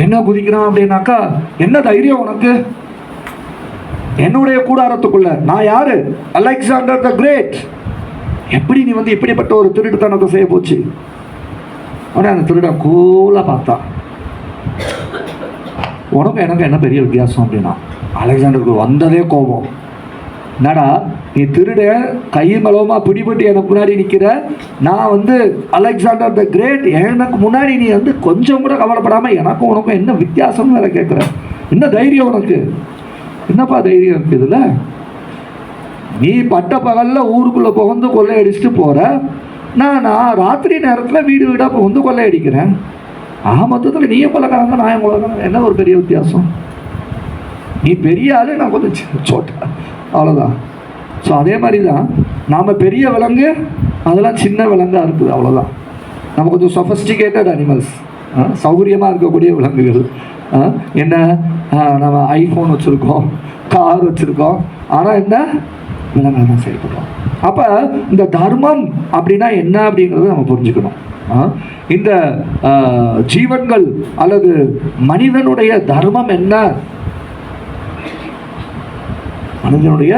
Speaker 1: என்ன குதிக்கிறான் அப்படின்னாக்கா, என்ன தைரியம் உனக்கு என்னுடைய கூடாரத்துக்குள்ள, நான் யாரு, அலெக்சாண்டர் த கிரேட், எப்படி நீ வந்து இப்படிப்பட்ட ஒரு திருட்டுத்தனத்தை செய்ய போச்சு. உடனே அந்த திருடன் கூலாக பார்த்தா, உனக்கு எனக்கு என்ன பெரிய வித்தியாசம் அப்படின்னா, அலெக்சாண்டருக்கு வந்ததே கோபம். என்னடா நீ திருட, கை மலவமாக பிடிபட்டு எனக்கு முன்னாடி நிற்கிற, நான் வந்து அலெக்சாண்டர் த கிரேட், எனக்கு முன்னாடி நீ வந்து கொஞ்சம் கூட கவலைப்படாமல் எனக்கும் உனக்கும் என்ன வித்தியாசம்னு வேற கேட்குற, என்ன தைரியம் உனக்கு, என்னப்பா தைரியம் இருக்குதுல்ல, நீ பட்ட பகலில் ஊருக்குள்ளே புகுந்து கொள்ளையடிச்சுட்டு போகிற, நான் ராத்திரி நேரத்தில் வீடு வீடாக புகுந்து கொள்ளையடிக்கிறேன். மொத்தத்தில் நீயே கொள்ளக்காரங்க நான் கொள்ளக்காரங்க, என்ன ஒரு பெரிய வித்தியாசம், நீ பெரிய ஆளு நான் கொஞ்சம் சோட்டா, அவ்வளோதான். ஸோ அதே மாதிரி தான் நாம் பெரிய விலங்கு, அதெல்லாம் சின்ன விலங்காக இருக்குது, அவ்வளோதான். நம்ம கொஞ்சம் சொஃபஸ்டிகேட்டட் அனிமல்ஸ், சௌகரியமாக இருக்கக்கூடிய விலங்குகள். என்ன நம்ம ஐஃபோன் வச்சுருக்கோம், கார் வச்சுருக்கோம், ஆனால் என்ன விலங்காக தான் செயல்படுறோம். அப்போ இந்த தர்மம் அப்படின்னா என்ன அப்படிங்கிறத நம்ம புரிஞ்சுக்கணும். இந்த ஜீவன்கள் அல்லது மனிதனுடைய தர்மம் என்ன, மனிதனுடைய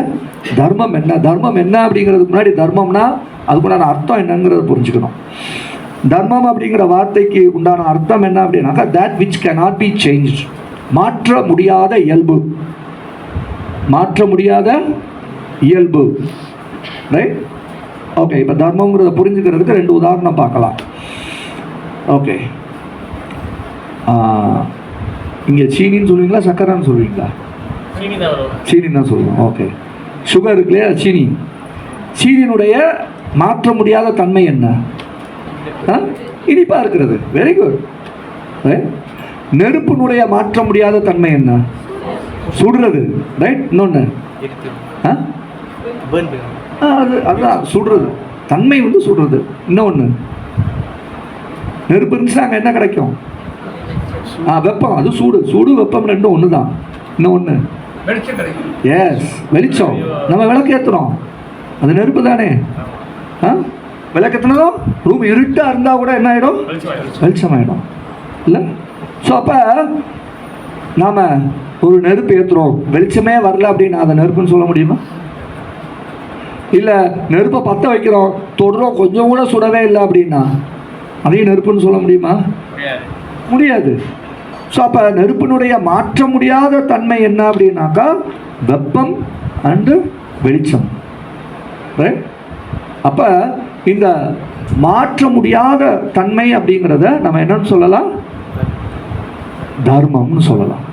Speaker 1: தர்மம் என்ன, தர்மம் என்ன அப்படிங்கிறதுக்கு முன்னாடி தர்மம்னா அதுக்குண்டான அர்த்தம் என்னங்கிறத புரிஞ்சுக்கணும். தர்மம் அப்படிங்கிற வார்த்தைக்கு உண்டான அர்த்தம் என்ன அப்படின்னாக்கா, that which cannot be changed, மாற்ற முடியாத இயல்பு, மாற்ற முடியாத இயல்பு, ரைட்? ஓகே, இப்போ தர்மங்கிறத புரிஞ்சுக்கிறதுக்கு 2 உதாரணம் பார்க்கலாம். ஓகே, இங்கே சீனின்னு சொல்லுவீங்களா சக்கரைன்னு சொல்லுவீங்களா? சீனி தான் சொல்லுவோம். ஓகே, சுகர் இருக்கு இல்லையா, சீனி. சீனியினுடைய மாற்ற முடியாத தன்மை என்ன? இனிப்பாக இருக்கிறது. Very good. நெருப்பினுடைய மாற்ற முடியாத தன்மை என்ன? சுடுறது. ரைட்? இன்னொன்று அதுதான் சுடுறது, தன்மை வந்து சுடுறது. இன்னொன்று நெருப்பு இருந்துச்சுன்னா அங்கே என்ன கிடைக்கும்? வெப்பம். அது சூடு. சூடு வெப்பம் ரெண்டும் ஒன்று தான். இன்னொன்று எஸ், வெளிச்சம். நம்ம விளக்கு ஏற்றுறோம், அது நெருப்பு தானே. விளக்கத்துனதும் ரூம் இருட்டாக இருந்தால் கூட என்ன ஆகிடும்? வெளிச்சம் ஆகிடும் இல்லை? ஸோ அப்போ நாம் ஒரு நெருப்பு ஏற்றுறோம், வெளிச்சமே வரல அப்படின்னா அதை நெருப்புன்னு சொல்ல முடியுமா? இல்லை நெருப்பை பற்ற வைக்கிறோம், தொடுறோம், கொஞ்சம் கூட சுடவே இல்லை அப்படின்னா அதையும் நெருப்புன்னு சொல்ல முடியுமா? முடியாது. ஸோ அப்போ நெருப்பினுடைய மாற்ற முடியாத தன்மை என்ன அப்படின்னாக்கா வெப்பம் அண்டு வெளிச்சம். ரைட்? அப்போ இந்த மாற்ற முடியாத தன்மை அப்படிங்கிறத நம்ம என்னன்னு சொல்லலாம்? தர்மம்னு சொல்லலாம்.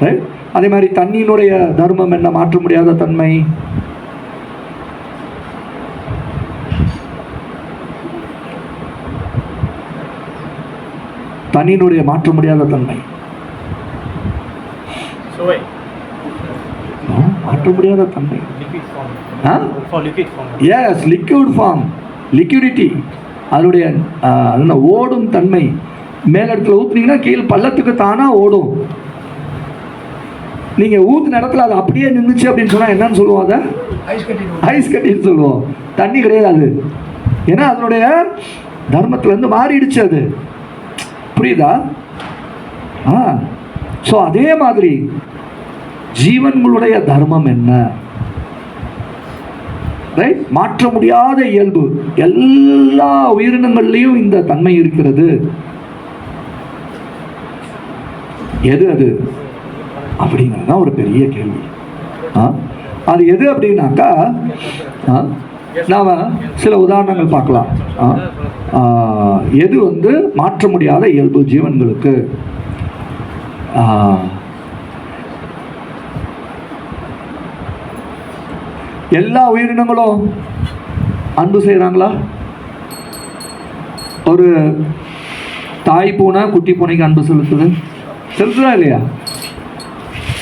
Speaker 1: ரைட்? அதே மாதிரி தண்ணியினுடைய தர்மம் என்ன? மாற்ற முடியாத தன்மை. தண்ணியினுடைய மாற்ற முடியாத தன்மை மாற்ற முடியாத தன்மை. Yes, liquid form, liquidity. அதனுடைய ஓடும் தன்மை. மேலிடத்துல ஊற்றுனீங்கன்னா கீழ் பள்ளத்துக்கு தானாக ஓடும். நீங்கள் ஊற்றின இடத்துல அது அப்படியே நின்றுச்சு அப்படின்னு சொன்னால் என்னன்னு சொல்லுவோம்? அதை ஐஸ் கட்டின்னு சொல்லுவோம். தண்ணி கிடையாது. ஏன்னா அதனுடைய தர்மத்திலேருந்து மாறிடுச்சு அது. புரியுதா? ஸோ அதே மாதிரி ஜீவன்களுடைய தர்மம் என்ன? ரைட்? மாற்ற முடியாத இயல்பு. எல்லா உயிரினங்கள்லையும் இந்த தன்மை இருக்கிறது. எது அது அப்படிங்கிறது தான் ஒரு பெரிய கேள்வி. அது எது அப்படின்னாக்கா நாம் சில உதாரணங்கள் பார்க்கலாம். எது வந்து மாற்ற முடியாத இயல்பு ஜீவன்களுக்கு? எல்லா உயிரினங்களும் அன்பு செய்கிறாங்களா? ஒரு தாய் பூனை குட்டி பூனைக்கு அன்பு செலுத்துதா இல்லையா?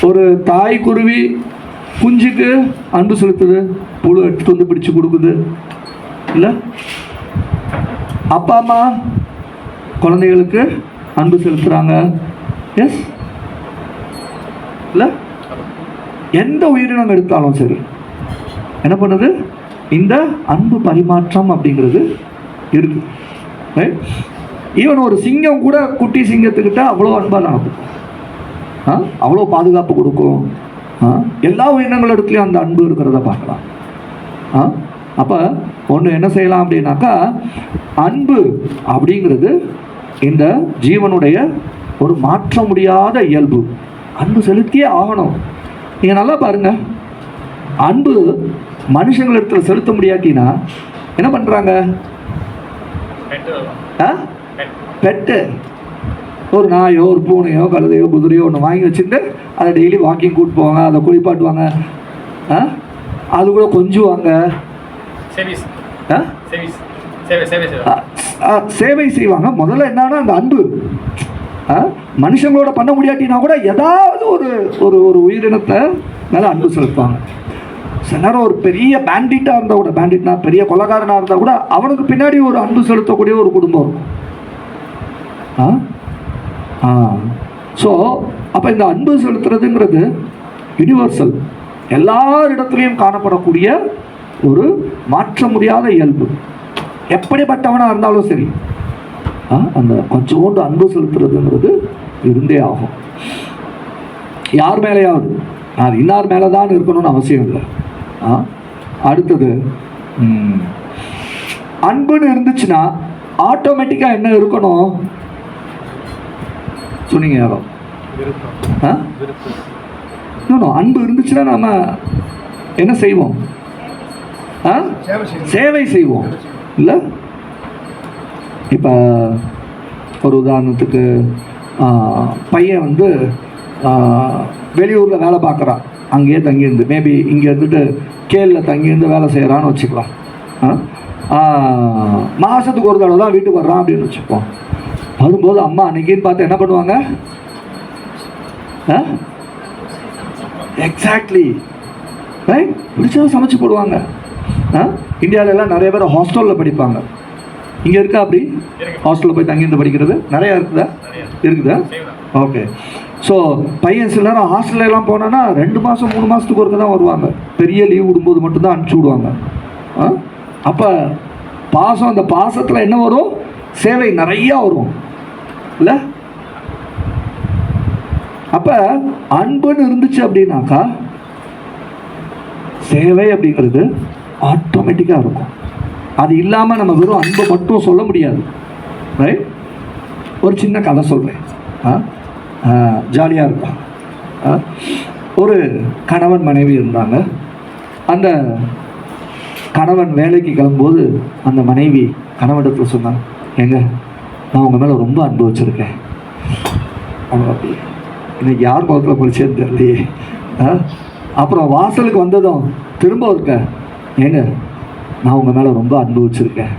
Speaker 1: ஒரு தாய் குருவி குஞ்சுக்கு அன்பு செலுத்துது, புழு எடுத்துட்டு வந்து பிடிச்சு கொடுக்குது இல்லை? அப்பா அம்மா குழந்தைகளுக்கு அன்பு செலுத்துகிறாங்க. எஸ் இல்லை? எந்த உயிரினம் எடுத்தாலும் சரி என்ன பண்ணுது? இந்த அன்பு பரிமாற்றம் அப்படிங்கிறது இருக்கு. ரைட்? ஈவன் ஒரு சிங்கம் கூட குட்டி சிங்கத்துக்கிட்ட அவ்வளோ அன்பாக நடக்கும், அவ்வளோ பாதுகாப்பு கொடுக்கும். எல்லா உயிரினங்கள் இடத்துலையும் அந்த அன்பு இருக்கிறத பார்க்கலாம். அப்போ ஒன்று என்ன செய்யலாம் அப்படின்னாக்கா, அன்பு அப்படிங்கிறது இந்த ஜீவனுடைய ஒரு மாற்ற முடியாத இயல்பு. அன்பு செலுத்தியே ஆகணும். நீங்கள் நல்லா பாருங்கள், அன்பு மனுஷங்களிடத்தில் செலுத்த முடியாட்டினா என்ன பண்ணுறாங்க? பெட்டு, ஒரு நாயோ ஒரு பூனையோ கழுதையோ குதிரையோ ஒன்று வாங்கி வச்சுட்டு அதை டெய்லி வாக்கிங் கூப்பிட்டு போவாங்க, அதை குளிப்பாட்டுவாங்க, அது கூட கொஞ்சுவாங்க, சேவை செய்வாங்க. முதல்ல என்னன்னா அந்த அன்பு மனுஷங்களோட பண்ண முடியாட்டினா கூட ஏதாவது ஒரு ஒரு ஒரு உயிரினத்தை மேலே அன்பு செலுத்துவாங்க. சில நேரம் ஒரு பெரிய பேண்டிட்டாக இருந்தால் கூட, பேண்டிட்னா பெரிய கொலைகாரனாக இருந்தால் கூட அவனுக்கு பின்னாடி ஒரு அன்பு செலுத்தக்கூடிய ஒரு குடும்பம் இருக்கும். ஸோ அப்போ இந்த அன்பு செலுத்துறதுங்கிறது யுனிவர்சல், எல்லாரிடத்துலையும் காணப்படக்கூடிய ஒரு மாற்ற முடியாத இயல்பு. எப்படிப்பட்டவனாக இருந்தாலும் சரி அந்த கொஞ்சோண்டு அன்பு செலுத்துறதுங்கிறது இருந்தே ஆகும். யார் மேலேயாவது, அது இன்னார் மேலே தான் இருக்கணும்னு அவசியம் இல்லை. அடுத்தது, அன்புன்னு இருந்துச்சுன்னா ஆட்டோமேட்டிக்காக என்ன இருக்கணும் சொன்னீங்க? யாரோ ஆ இன்னும் அன்பு இருந்துச்சுன்னா நம்ம என்ன செய்வோம்? ஆ சேவை செய்வோம் இல்லை? இப்போ ஒரு உதாரணத்துக்கு பையன் வந்து வெளியூரில் வேலை பார்க்குறான், அங்கேயே தங்கியிருந்து, மேபி இங்கே இருந்துட்டு கேலில் தங்கியிருந்து வேலை செய்கிறான்னு வச்சுக்கலாம். மாதத்துக்கு ஒரு தடவை தான் வீட்டுக்கு வர்றான் அப்படின்னு வச்சுப்போம். வரும்போது அம்மா அன்னைக்குன்னு பார்த்து என்ன பண்ணுவாங்க? எக்ஸாக்ட்லி ரைட், பிடிச்சதை சமைச்சு போடுவாங்க. இந்தியாவிலலாம் நிறைய பேர் ஹாஸ்டலில் படிப்பாங்க. இங்கே இருக்கா அப்படி ஹாஸ்டலில் போய் தங்கியிருந்து படிக்கிறது நிறையா இருக்குதா? ஓகே. ஸோ பையன் சில நேரம் ஹாஸ்டல்லாம் போனோன்னா 2 மாதம் 3 மாதத்துக்கு ஒருக்க தான் வருவாங்க. பெரிய லீவ் விடும்போது மட்டும்தான் அனுப்பிச்சி விடுவாங்க. அப்போ பாசம், அந்த பாசத்தில் என்ன வரும்? சேவை நிறையா வரும் இல்லை? அப்போ அன்புன்னு இருந்துச்சு அப்படின்னாக்கா சேவை அப்படிங்கிறது ஆட்டோமேட்டிக்காக இருக்கும். அது இல்லாமல் நம்ம வெறும் அன்பை மட்டும் சொல்ல முடியாது. ரைட்? ஒரு சின்ன கதை சொல்கிறேன், ஜாலியாக இருக்கும். ஒரு கணவன் மனைவி இருந்தாங்க. அந்த கணவன் வேலைக்கு கிளம்பும்போது அந்த மனைவி கணவனிடத்தில் சொன்னாங்க, ஏங்க நான் உங்கள் மேலே ரொம்ப அன்பு வச்சுருக்கேன். அவங்க அப்படி இன்னைக்கு யார் முகத்தில் பிடிச்சேன்னு தெரியலையே. அப்புறம் வாசலுக்கு வந்ததும் திரும்ப இருக்க, ஏங்க நான் உங்கள் மேலே ரொம்ப அன்பு வச்சுருக்கேன்.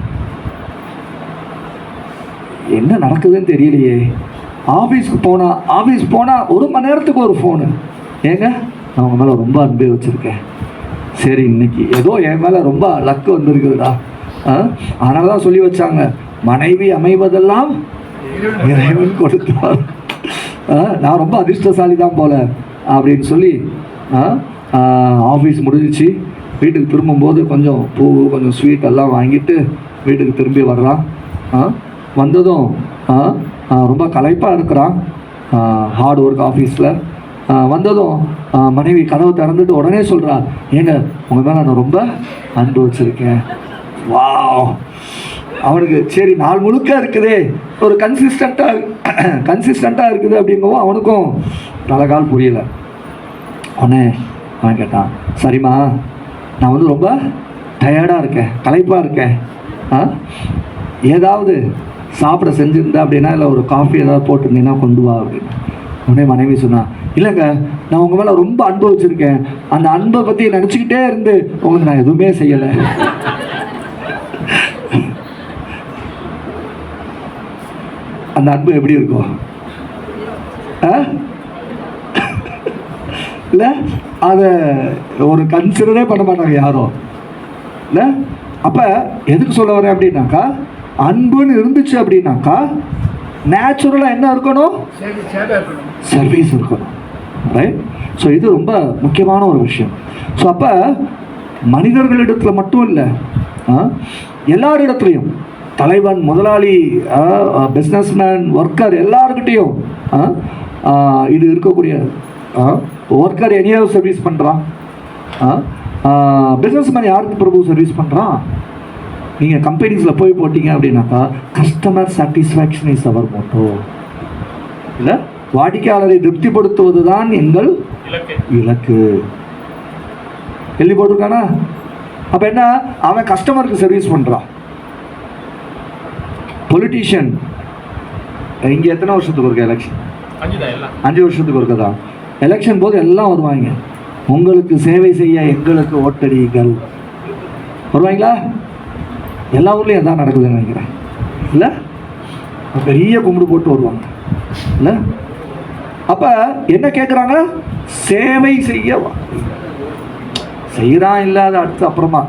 Speaker 1: என்ன நடக்குதுன்னு தெரியலையே. ஆஃபீஸ் போனால் 1 மணி நேரத்துக்கு ஒரு ஃபோனு, ஏங்க நான் உங்கள் மேலே ரொம்ப அன்பே வச்சுருக்கேன். சரி, இன்னைக்கு ஏதோ என் மேலே ரொம்ப லக்கு வந்திருக்குதுடா. அதனால தான் சொல்லி வச்சாங்க, மனைவி அமைவதெல்லாம் இறைவன் கொடுத்தார். நான் ரொம்ப அதிர்ஷ்டசாலி தான் போல அப்படின்னு சொல்லி ஆஃபீஸ் முடிஞ்சிச்சு. வீட்டுக்கு திரும்பும்போது கொஞ்சம் பூ, கொஞ்சம் ஸ்வீட் எல்லாம் வாங்கிட்டு வீட்டுக்கு திரும்பி வர்றான். வந்ததும் ரொம்ப களைப்பாக இருக்கிறான், ஹார்ட் ஒர்க் ஆஃபீஸில். வந்ததும் மனைவி கதவை திறந்துட்டு உடனே சொல்கிறா, ஏங்க உங்கள் மேலே நான் ரொம்ப அன்பு வச்சுருக்கேன். வா, அவனுக்கு சரி நாள் முழுக்க இருக்குதே, ஒரு கன்சிஸ்டண்ட்டாக இருக்குது அப்படிங்கவும் அவனுக்கும் தலைகால் புரியலை. உடனே அவன் கேட்டான், சரிம்மா நான் வந்து ரொம்ப டயர்டாக இருக்கேன், களைப்பாக இருக்கேன், ஏதாவது சாப்பிட செஞ்சுருந்தா அப்படின்னா இல்லை ஒரு காஃபி ஏதாவது போட்டிருந்தீங்கன்னா கொண்டு வா அப்படின்னு. உடனே மனைவி சொன்னான், இல்லைங்க நான் உங்கள் மேலே ரொம்ப அன்பு வச்சுருக்கேன், அந்த அன்பை பற்றி நினச்சிக்கிட்டே இருந்து உங்களுக்கு நான் எதுவுமே செய்யலை. அந்த அன்பு எப்படி இருக்கும் இல்லை? அதை ஒரு கன்சிடரே பண்ண மாட்டாங்க யாரும் இல்லை? அப்போ எதுக்கு சொல்ல வரேன் அப்படின்னாக்கா, அன்புன்னு இருந்துச்சு அப்படின்னாக்கா நேச்சுரலாக என்ன இருக்கணும்? சர்வீஸ் இருக்கணும். ரைட்? ஸோ இது ரொம்ப முக்கியமான ஒரு விஷயம். ஸோ அப்போ மனிதர்களிடத்தில் மட்டும் இல்லை, எல்லாரிடத்துலையும், தலைவன், முதலாளி, பிஸ்னஸ்மேன், ஒர்க்கர், எல்லாருக்கிட்டையும் இது இருக்கக்கூடிய ஒர்க்கர் எனியாவது சர்வீஸ் பண்ணுறான். பிஸ்னஸ்மேன் யாருக்கு பிரபு சர்வீஸ் பண்ணுறான்? நீங்கள் கம்பெனிஸில் போய் போட்டிங்க அப்படின்னாக்கா customer satisfaction is our motto இல்லை? வாடிக்கையாளரை திருப்திப்படுத்துவது தான் எங்கள் இலக்கு. எழுதி போட்டிருக்கானா? அப்போ என்ன, அவன் கஸ்டமருக்கு சர்வீஸ் பண்ணுறான். பொலிட்டீஷியன் இங்கே எத்தனை வருஷத்துக்கு ஒருக்கா எலெக்ஷன்? 5 வருஷத்துக்கு ஒருக்கா தான் எலெக்ஷன் போது எல்லாம் வருவாங்க, உங்களுக்கு சேவை செய்ய எங்களுக்கு ஓட்டடியுங்கள். வருவாங்களா? எல்லா ஊர்லேயும் எதாவது நடக்குதுன்னு நினைக்கிறேன் இல்லை? பெரிய கும்பிடு போட்டு வருவாங்க இல்லை? அப்போ என்ன கேட்குறாங்க? சேவை செய்கிறான் இல்லை, அது அடுத்து அப்புறமா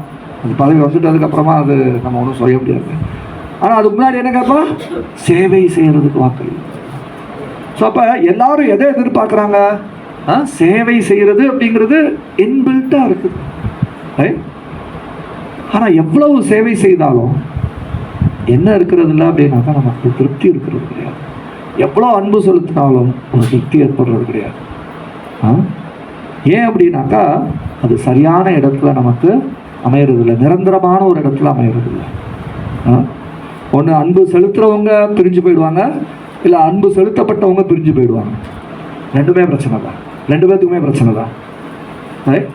Speaker 1: அது பதவி வந்துட்டு அதுக்கப்புறமா அது நம்ம ஒன்றும் சொல்ல முடியாது. ஆனால் அதுக்கு முன்னாடி என்ன கேட்பான்? சேவை செய்கிறதுக்கு வாக்களி. ஸோ அப்போ எல்லாரும் எதை எதிர்பார்க்குறாங்க? சேவை செய்கிறது அப்படிங்கிறது இன்பில்ட்டாக இருக்குது. ரைட்? ஆனால் எவ்வளவு சேவை செய்தாலும் என்ன இருக்கிறது இல்லை அப்படின்னாக்கா நமக்கு திருப்தி இருக்கிறது கிடையாது. எவ்வளோ அன்பு செலுத்தினாலும் ஒரு திருப்தி ஏற்படுறது கிடையாது. ஏன் அப்படின்னாக்கா அது சரியான இடத்துல நமக்கு அமையறதில்லை, நிரந்தரமான ஒரு இடத்துல அமையறதில்லை. ஒன்று அன்பு செலுத்துகிறவங்க பிரிஞ்சு போயிடுவாங்க, இல்லை அன்பு செலுத்தப்பட்டவங்க பிரிஞ்சு போயிடுவாங்க. ரெண்டுமே பிரச்சனை தான், ரெண்டு பேர்த்துக்குமே பிரச்சனை தான். ரைட்?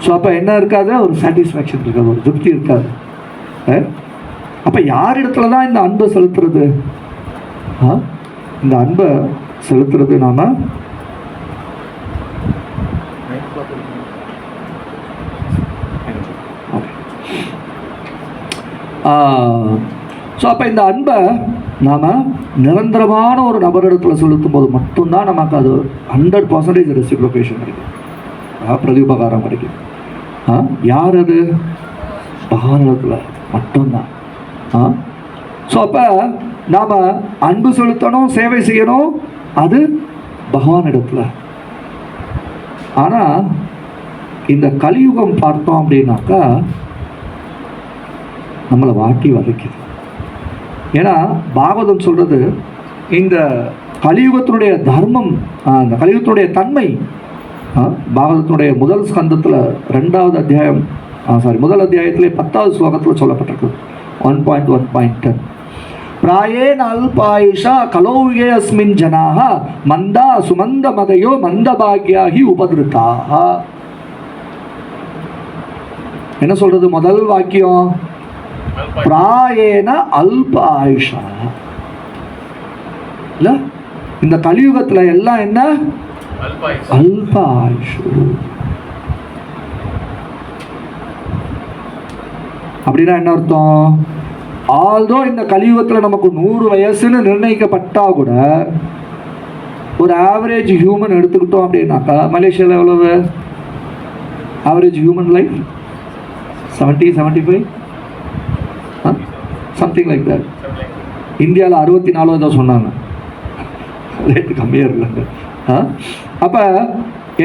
Speaker 1: ஸோ அப்போ என்ன இருக்காது, ஒரு சாட்டிஸ்ஃபேக்ஷன் இருக்காது, ஒரு திருப்தி இருக்காது. அப்போ யார் இடத்துல தான் இந்த அன்பை செலுத்துறது? இந்த அன்பை செலுத்துறது நாம ஸோ அப்போ இந்த அன்பை நாம் நிரந்தரமான ஒரு நபரிடத்தில் செலுத்தும் போது மட்டும்தான் நமக்கு அது 100% ரெசிப்ரோகேஷன் கிடைக்கும், பிரதிபகாரம் கிடைக்கும். யார் அது? பகவானிடத்தில் மட்டும்தான். ஸோ அப்போ நாம் அன்பு செலுத்தணும், சேவை செய்யணும், அது பகவானிடத்தில். ஆனால் இந்த கலியுகம் பார்த்தோம் அப்படின்னாக்கா நம்மளை வாட்டி வதைக்குது. ஏன்னா பாகவதம் சொல்கிறது இந்த கலியுகத்தினுடைய தர்மம், அந்த கலியுகத்தினுடைய தன்மை பாகவதத்தினுடைய முதல் ஸ்கந்தத்தில் 2வது அத்தியாயம், முதல் அத்தியாயத்திலே 10வது ஸ்லோகத்தில் சொல்லப்பட்டிருக்கு. 1.1.10 பிராயேன அல்பாயுஷா கலௌயே அஸ்மின் ஜனாஹ மந்தா சுமந்த மதையோ மந்த பாக்யாகி உபதிருத்தாக. என்ன சொல்றது முதல் வாக்கியம்? பிராயேன அல்ப ஆயுஷா. இல்ல இந்த கலியுகத்துல எல்லாம் என்ன? அல்ப ஆயுஷு. அப்படின்னா என்ன அர்த்தம்? ஆல்தோ இந்த கலியுகத்தில் நமக்கு 100 வயசுன்னு நிர்ணயிக்கப்பட்டா கூட ஒரு ஆவரேஜ் ஹியூமன் எடுத்துக்கிட்டோம் அப்படின்னாக்கா மலேசியாவில் எவ்வளவு average human life? 70-75 something like that. இந்தியாவில் 64 தான் சொன்னாங்க, ரேட்டு கம்மியாக இல்லைங்க. அப்போ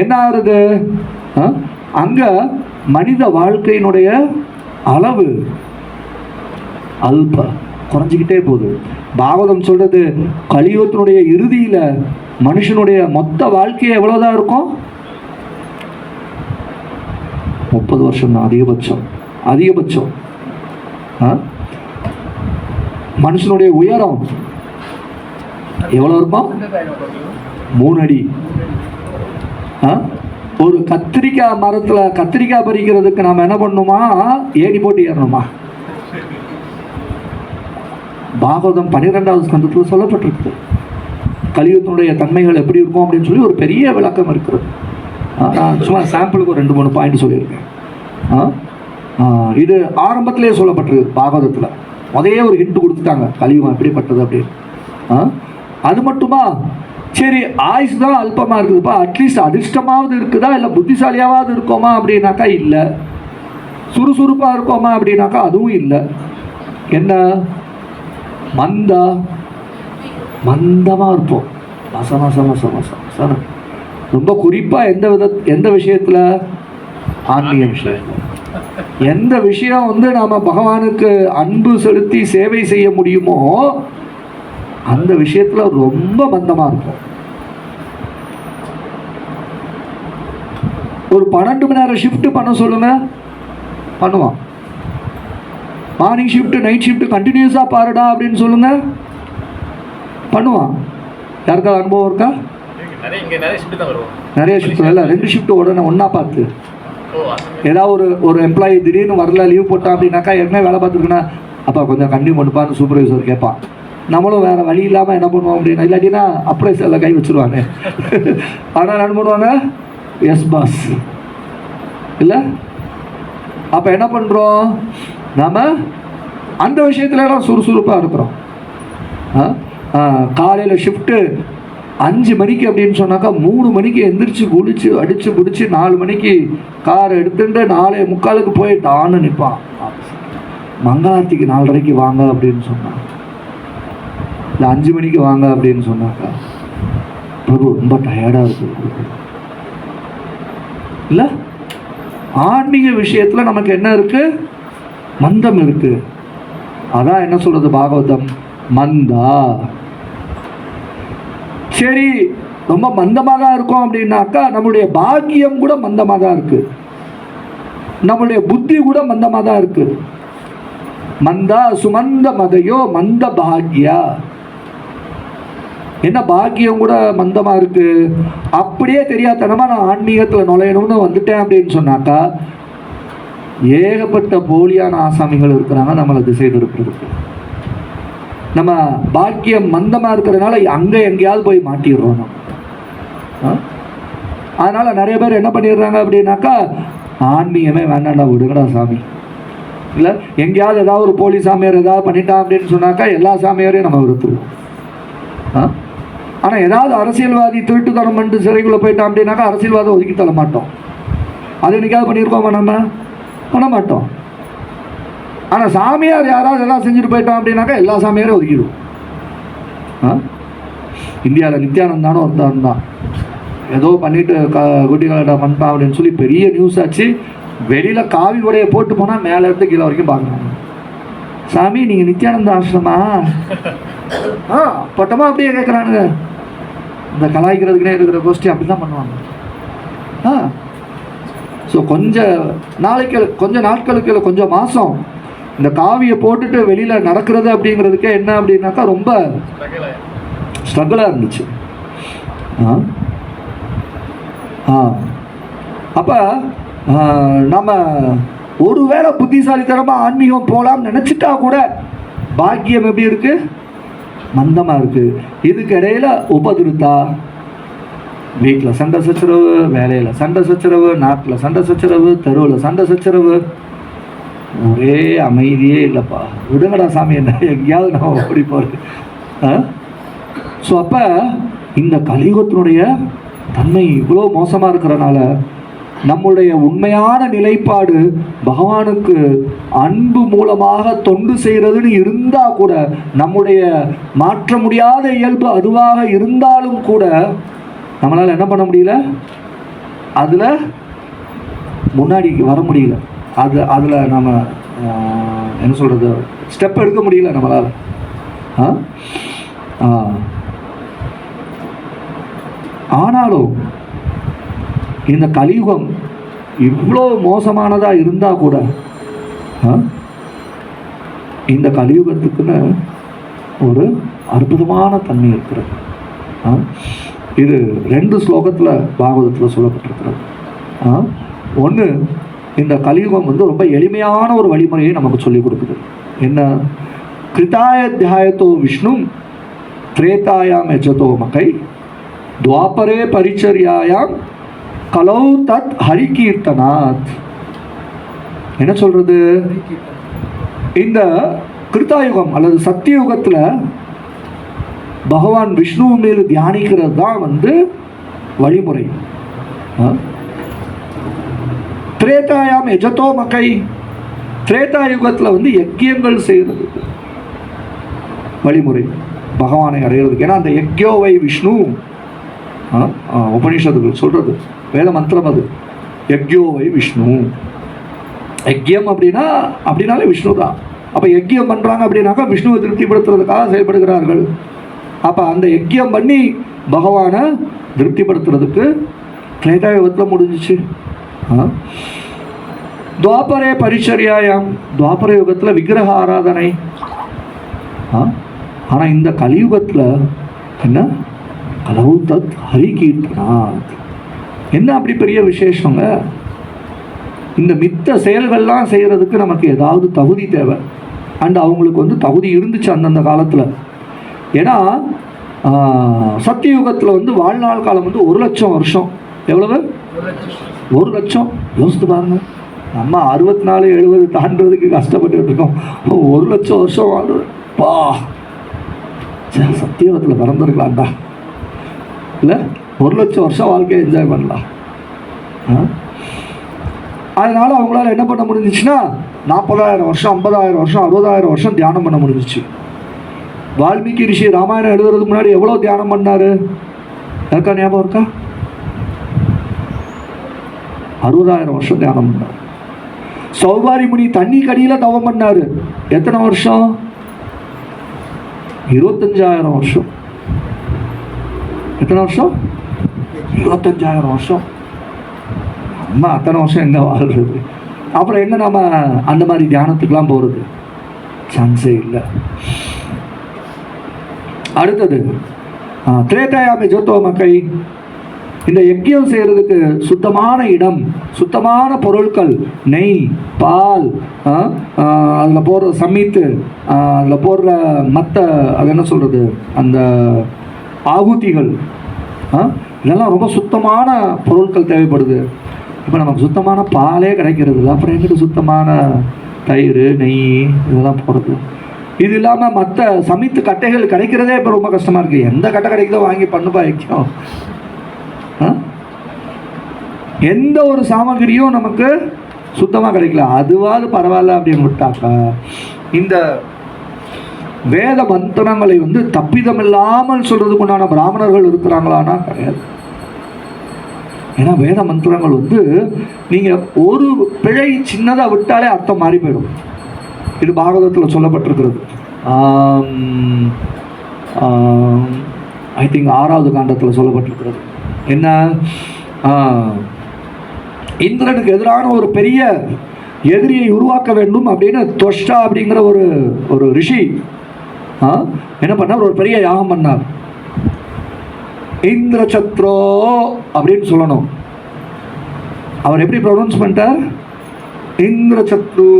Speaker 1: என்ன ஆகுது? அங்கே மனித வாழ்க்கையினுடைய அளவு அல்ப குறைஞ்சிக்கிட்டே போகுது. பாகவதம் சொல்றது கலியுகத்தினுடைய இறுதியில் மனுஷனுடைய மொத்த வாழ்க்கையை எவ்வளோதான் இருக்கும்? 30 வருஷம் தான் அதிகபட்சம். மனுஷனுடைய உயரம் எவ்வளோ இருக்கும்? 3 அடி. ஒரு கத்திரிக்காய் மரத்தில் கத்திரிக்காய் பறிக்கிறதுக்கு நாம் என்ன பண்ணணுமா? ஏணி போட்டு ஏறணுமா? பாகவதம் 12வது ஸ்கந்தத்தில் சொல்லப்பட்டிருக்கு. கலியுகத்தினுடைய தன்மைகள் எப்படி இருக்கும் அப்படின்னு சொல்லி ஒரு பெரிய விளக்கம் இருக்கிறது. நான் சும்மா சாம்பிளுக்கு ஒரு 2-3 பாயிண்ட் சொல்லியிருக்கேன். இது ஆரம்பத்திலே சொல்லப்பட்டிருக்கு பாகவதத்தில். முதலே ஒரு ஹிண்ட் கொடுத்துட்டாங்க கலியுகம் எப்படிப்பட்டது அப்படின்னு. அது மட்டுமா? சரி, ஆயுசு தான் அல்பமாக இருக்குதுப்பா, அட்லீஸ்ட் அதிர்ஷ்டமாவது இருக்குதா, இல்லை புத்திசாலியாவது இருக்கோமா அப்படின்னாக்கா இல்லை. சுறுசுறுப்பாக இருக்கோமா அப்படின்னாக்கா அதுவும் இல்லை. என்ன? மந்தமாக இருப்போம். மசம். ரொம்ப குறிப்பாக எந்த விஷயத்தில்? ஆன்மீக விஷயம். எந்த விஷயம் நாம் பகவானுக்கு அன்பு செலுத்தி சேவை செய்ய முடியுமோ அந்த விஷயத்தில் ரொம்ப மந்தமாக இருக்கும். ஒரு 12 மணி நேரம் ஷிஃப்ட் பண்ண சொல்லுங்க, பண்ணுவான். மார்னிங் ஷிஃப்ட் நைட் ஷிஃப்ட் கண்டினியூஸாக பாருடா அப்படின்னு சொல்லுங்க, பண்ணுவான். யாருக்காவது அனுபவம் இருக்கா? நிறைய ஷிஃப்ட் இல்லை, 2 ஷிஃப்ட் உடனே ஒன்றா பார்த்து. ஏதாவது ஒரு எம்ப்ளாயி திடீர்னு வரல, லீவ் போட்டான் அப்படின்னாக்கா ஏற்கனவே வேலை பார்த்துருக்குன்னா அப்போ கொஞ்சம் கண்டினியூ பண்ணுப்பான்னு சூப்பர்வைசர் கேட்பான். நம்மளும் வேறு வழி இல்லாமல் என்ன பண்ணுவோம் அப்படின்னா, இல்லாட்டினா அப்ரைஸில் கை வச்சுருவாங்க. ஆனால் என்ன பண்ணுவாங்க? எஸ் பாஸ் இல்லை. அப்போ என்ன பண்ணுறோம்? நாம் அந்த விஷயத்துலலாம் சுறுசுறுப்பாக இருக்கிறோம். காலையில் ஷிஃப்ட்டு 5 மணிக்கு அப்படின்னு சொன்னாக்கா 3 மணிக்கு எந்திரிச்சு குளிச்சு அடித்து பிடிச்சி 4 மணிக்கு கார் எடுத்துட்டு 4:45 போய் டான்னு நிற்பான். மங்களார்த்திக்கு 4:30 வாங்க அப்படின்னு சொன்னான், இல்லை 5 மணிக்கு வாங்க அப்படின்னு சொன்னாக்கா பிரபு ரொம்ப டயர்டாக இருக்குது. இல்லை, ஆன்மீக விஷயத்தில் நமக்கு என்ன இருக்குது? மந்தம் இருக்குது. அதான் என்ன சொல்கிறது பாகவதம்? மந்தா. சரி, ரொம்ப மந்தமாக தான் இருக்கும் அப்படின்னாக்கா நம்மளுடைய பாக்கியம் கூட மந்தமாக தான் இருக்கு, நம்மளுடைய புத்தி கூட மந்தமாக தான் இருக்கு. மந்தா சுமந்த மதையோ மந்த பாக்யா. என்ன பாக்கியம் கூட மந்தமாக இருக்குது, அப்படியே தெரியாதனமாக நான் ஆன்மீகத்தில் நுழையணும்னு வந்துட்டேன் அப்படின்னு சொன்னாக்கா ஏகப்பட்ட போலியான ஆசாமிகள் இருக்கிறாங்க நம்மளை திசை திருப்புறதுக்கு. நம்ம பாக்கியம் மந்தமாக இருக்கிறதுனால அங்கே எங்கேயாவது போய் மாட்டிடுறோம் நம்ம. அதனால் நிறைய பேர் என்ன பண்ணிடுறாங்க அப்படின்னாக்கா, ஆன்மீகமே வேண்டாண்டா விடுங்கடா சாமி, இல்லை எங்கேயாவது ஏதாவது ஒரு போலி சாமியார் ஏதாவது பண்ணிட்டான் அப்படின்னு சொன்னாக்கா எல்லா சாமியாரையும் நம்ம விருத்துருவோம். ஆனால் ஏதாவது அரசியல்வாதி திருட்டுத்தனம் பண்ணிட்டு சிறைக்குள்ளே போயிட்டான் அப்படின்னாக்கா அரசியல்வாதம் ஒதுக்கி தர மாட்டோம். அது என்னைக்காவது பண்ணியிருக்கோமா? நம்ம பண்ண மாட்டோம். ஆனால் சாமியார் யாராவது எல்லாம் செஞ்சுட்டு போயிட்டோம் அப்படின்னாக்கா எல்லா சாமியாரையும் ஒதுக்கிடுவோம். இந்தியாவில் நித்யானந்தானு ஒருத்தன் தான் ஏதோ பண்ணிட்டு குட்டிகள பண்ணிட்டான் அப்படின்னு சொல்லி பெரிய நியூஸ் ஆச்சு. வெளியில் காவி உடையை போட்டு போனால் மேலே இருந்து கீழே வரைக்கும் பார்க்குறாங்க. சாமி நீங்கள் நித்யானந்த ஆசிரமா? பட்டமாக அப்படியே கேட்குறானுங்க. இந்த கலாய்க்கிறதுக்குனே இருக்கிற கோஷ்டி அப்படி தான் பண்ணுவாங்க. ஸோ கொஞ்ச நாட்களுக்கு இல்லை கொஞ்சம் மாதம் இந்த காவியை போட்டுட்டு வெளியில் நடக்கிறது அப்படிங்கிறதுக்கே என்ன அப்படின்னாக்கா ரொம்ப ஸ்ட்ரகிளாக இருந்துச்சு. அப்போ நம்ம ஒருவேளை புத்திசாலித்தனமாக ஆன்மீகம் போகலாம்னு நினச்சிட்டா கூட பாக்கியம் எப்படி இருக்குது? மந்தமாக இருக்குது. இதுக்கு இடையில் உபதிருத்தா, வீட்டில் சண்டை சச்சரவு, வேலையில் சண்டை சச்சரவு, நாட்டில் சண்டை சச்சரவு, தெருவில் சண்டை சச்சரவு, ஒரே அமைதியே இல்லைப்பா. விடுங்கடா சாமி, என்ன எங்கேயாவது நம்ம ஓடி போகிறது. ஸோ அப்போ இந்த கலியுகத்தினுடைய தன்மை இவ்வளோ மோசமாக இருக்கிறனால நம்முடைய உண்மையான நிலைப்பாடு பகவானுக்கு அன்பு மூலமாக தொண்டு செய்கிறதுன்னு இருந்தால் கூட, நம்முடைய மாற்ற முடியாத இயல்பு அதுவாக இருந்தாலும் கூட நம்மளால் என்ன பண்ண முடியல, அதில் முன்னாடி வர முடியல. அதில் நம்ம என்ன சொல்கிறது, ஸ்டெப் எடுக்க முடியல நம்மளால். ஆனாலும் இந்த கலியுகம் இவ்வளோ மோசமானதாக இருந்தால் கூட இந்த கலியுகத்துக்குன்னு ஒரு அற்புதமான தன்மை இருக்கிறது. இது 2 ஸ்லோகத்தில் பாகவதத்தில் சொல்லப்பட்டிருக்கிறது. ஒன்று, இந்த கலியுகம் ரொம்ப எளிமையான ஒரு வழிமுறையை நமக்கு சொல்லிக் கொடுக்குது. என்ன? கிருதாயத்தியாயத்தோ விஷ்ணு திரேதாயாம் யஜதோ மகை துவாபரே பரிச்சர்யாயாம் கலௌ தத் ஹரிகீர்த்தனாத். என்ன சொல்றது? இந்த கிருத்தாயுகம் அல்லது சத்தியுகத்தில் பகவான் விஷ்ணு மீது தியானிக்கிறது தான் வழிமுறை. திரேதாயாம் யஜதோ மகை, திரேதாயுகத்தில் யஜ்யங்கள் செய்கிறது வழிமுறை பகவானை அடையிறதுக்கு. ஏன்னா அந்த யஜ்யோவை விஷ்ணு உபனிஷத்துகள் சொல்றது, வேத மந்திரம் அது. யஜ்யோவை விஷ்ணு, யஜ்யம் அப்படின்னாலே விஷ்ணு தான். அப்போ யஜ்யம் பண்ணுறாங்க அப்படின்னாக்கா விஷ்ணுவை திருப்திப்படுத்துறதுக்காக செயல்படுகிறார்கள். அப்போ அந்த யஜ்யம் பண்ணி பகவானை திருப்திப்படுத்துறதுக்கு திரேதாயுகத்தில் முடிஞ்சிச்சு. துவாபரே பரிச்சர்யாயாம், துவாபர யுகத்தில் விக்கிரக ஆராதனை. ஆனால் இந்த கலியுகத்தில் என்ன? கலௌ தத் ஹரிகீர்த்தனாத். என்ன அப்படி பெரிய விசேஷங்க? இந்த மித்த செயல்கள்லாம் செய்கிறதுக்கு நமக்கு ஏதாவது தகுதி தேவை. அண்ட் அவங்களுக்கு தகுதி இருந்துச்சு அந்தந்த காலத்தில். ஏன்னா சத்தியுகத்தில் வாழ்நாள் காலம் 1,00,000 வருஷம். எவ்வளவு? 1,00,000. யோசித்து பாருங்க, நம்ம 64 70 தாண்டதுக்கு கஷ்டப்பட்டு இருக்கோம். 1,00,000 வருஷம் வாழ்றது பா, சத்தியுகத்தில் பிறந்திருக்கலாம்டா. இல்லை, 1,00,000 வருஷம் வாழ்க்கையை என்ஜாய் பண்ணலாம். அதனால அவங்களால என்ன பண்ண முடிஞ்சிச்சுன்னா 40,000 வருஷம் 50,000 வருஷம் 60,000 வருஷம் தியானம் பண்ண முடிஞ்சிச்சு. வால்மீகி ரிஷி ராமாயணம் எழுதுறதுக்கு முன்னாடி எவ்வளோ தியானம் பண்ணாரு? இருக்கா? ஞாபகம் இருக்கா? 60,000 வருஷம் தியானம் பண்ணார். சௌபாரி முனி தண்ணி கடியில் தவம் பண்ணாரு. எத்தனை வருஷம்? 25,000 வருஷம். எத்தனை வருஷம்? 25,000 வருஷம். நம்ம அத்தனை வருஷம் எங்கே வாழ்றது? அப்புறம் என்ன நம்ம அந்த மாதிரி தியானத்துக்கெலாம் போகிறது? சான்ஸே இல்லை. அடுத்தது திரேதாயாமி ஜோத்தோமக்கை, இந்த யஜ்யம் செய்கிறதுக்கு சுத்தமான இடம், சுத்தமான பொருட்கள், நெய், பால், அதில் போடுற சமீத்து, அதில் போடுற மற்ற அது என்ன சொல்கிறது அந்த ஆகுதிகள், இதெல்லாம் ரொம்ப சுத்தமான பொருட்கள் தேவைப்படுது. இப்போ நமக்கு சுத்தமான பாலே கிடைக்கிறது இல்லை, அப்புறம் எங்கிட்ட சுத்தமான தயிர், நெய் இதெல்லாம் போகிறது. இது இல்லாமல் மற்ற சமைத்து கட்டைகள் கிடைக்கிறதே இப்போ ரொம்ப கஷ்டமாக இருக்குது. எந்த கட்டை கிடைக்குதோ வாங்கி பண்ணுப்பா வைக்கும். எந்த ஒரு சாமகிரியும் நமக்கு சுத்தமாக கிடைக்கல, அதுவாது பரவாயில்ல அப்படின்னு விட்டாக்கா இந்த வேத மந்திரங்களை வந்து தப்பிதம் இல்லாமல் சொல்றதுக்கு உண்டான பிராமணர்கள் இருக்கிறாங்களான்னா கிடையாது. ஏன்னா வேத மந்திரங்கள் வந்து நீங்கள் ஒரு பிழை சின்னதாக விட்டாலே அர்த்தம் மாறி போயிடும். இது பாகவதத்தில் சொல்லப்பட்டிருக்கிறது. ஐ திங்க் 6வது காண்டத்தில் சொல்லப்பட்டிருக்கிறது. என்ன, இந்திரனுக்கு எதிரான ஒரு பெரிய எதிரியை உருவாக்க வேண்டும் அப்படின்னு தொஷ்டா அப்படிங்கிற ஒரு ரிஷி என்ன பண்ணார், ஒரு பெரிய யாகம் பண்ணார். இந்திர சத்ரோ அப்படின்னு சொல்லணும். அவர் எப்படி ப்ரொனவுன்ஸ் பண்ணிட்டார், இந்திர சத்ரு.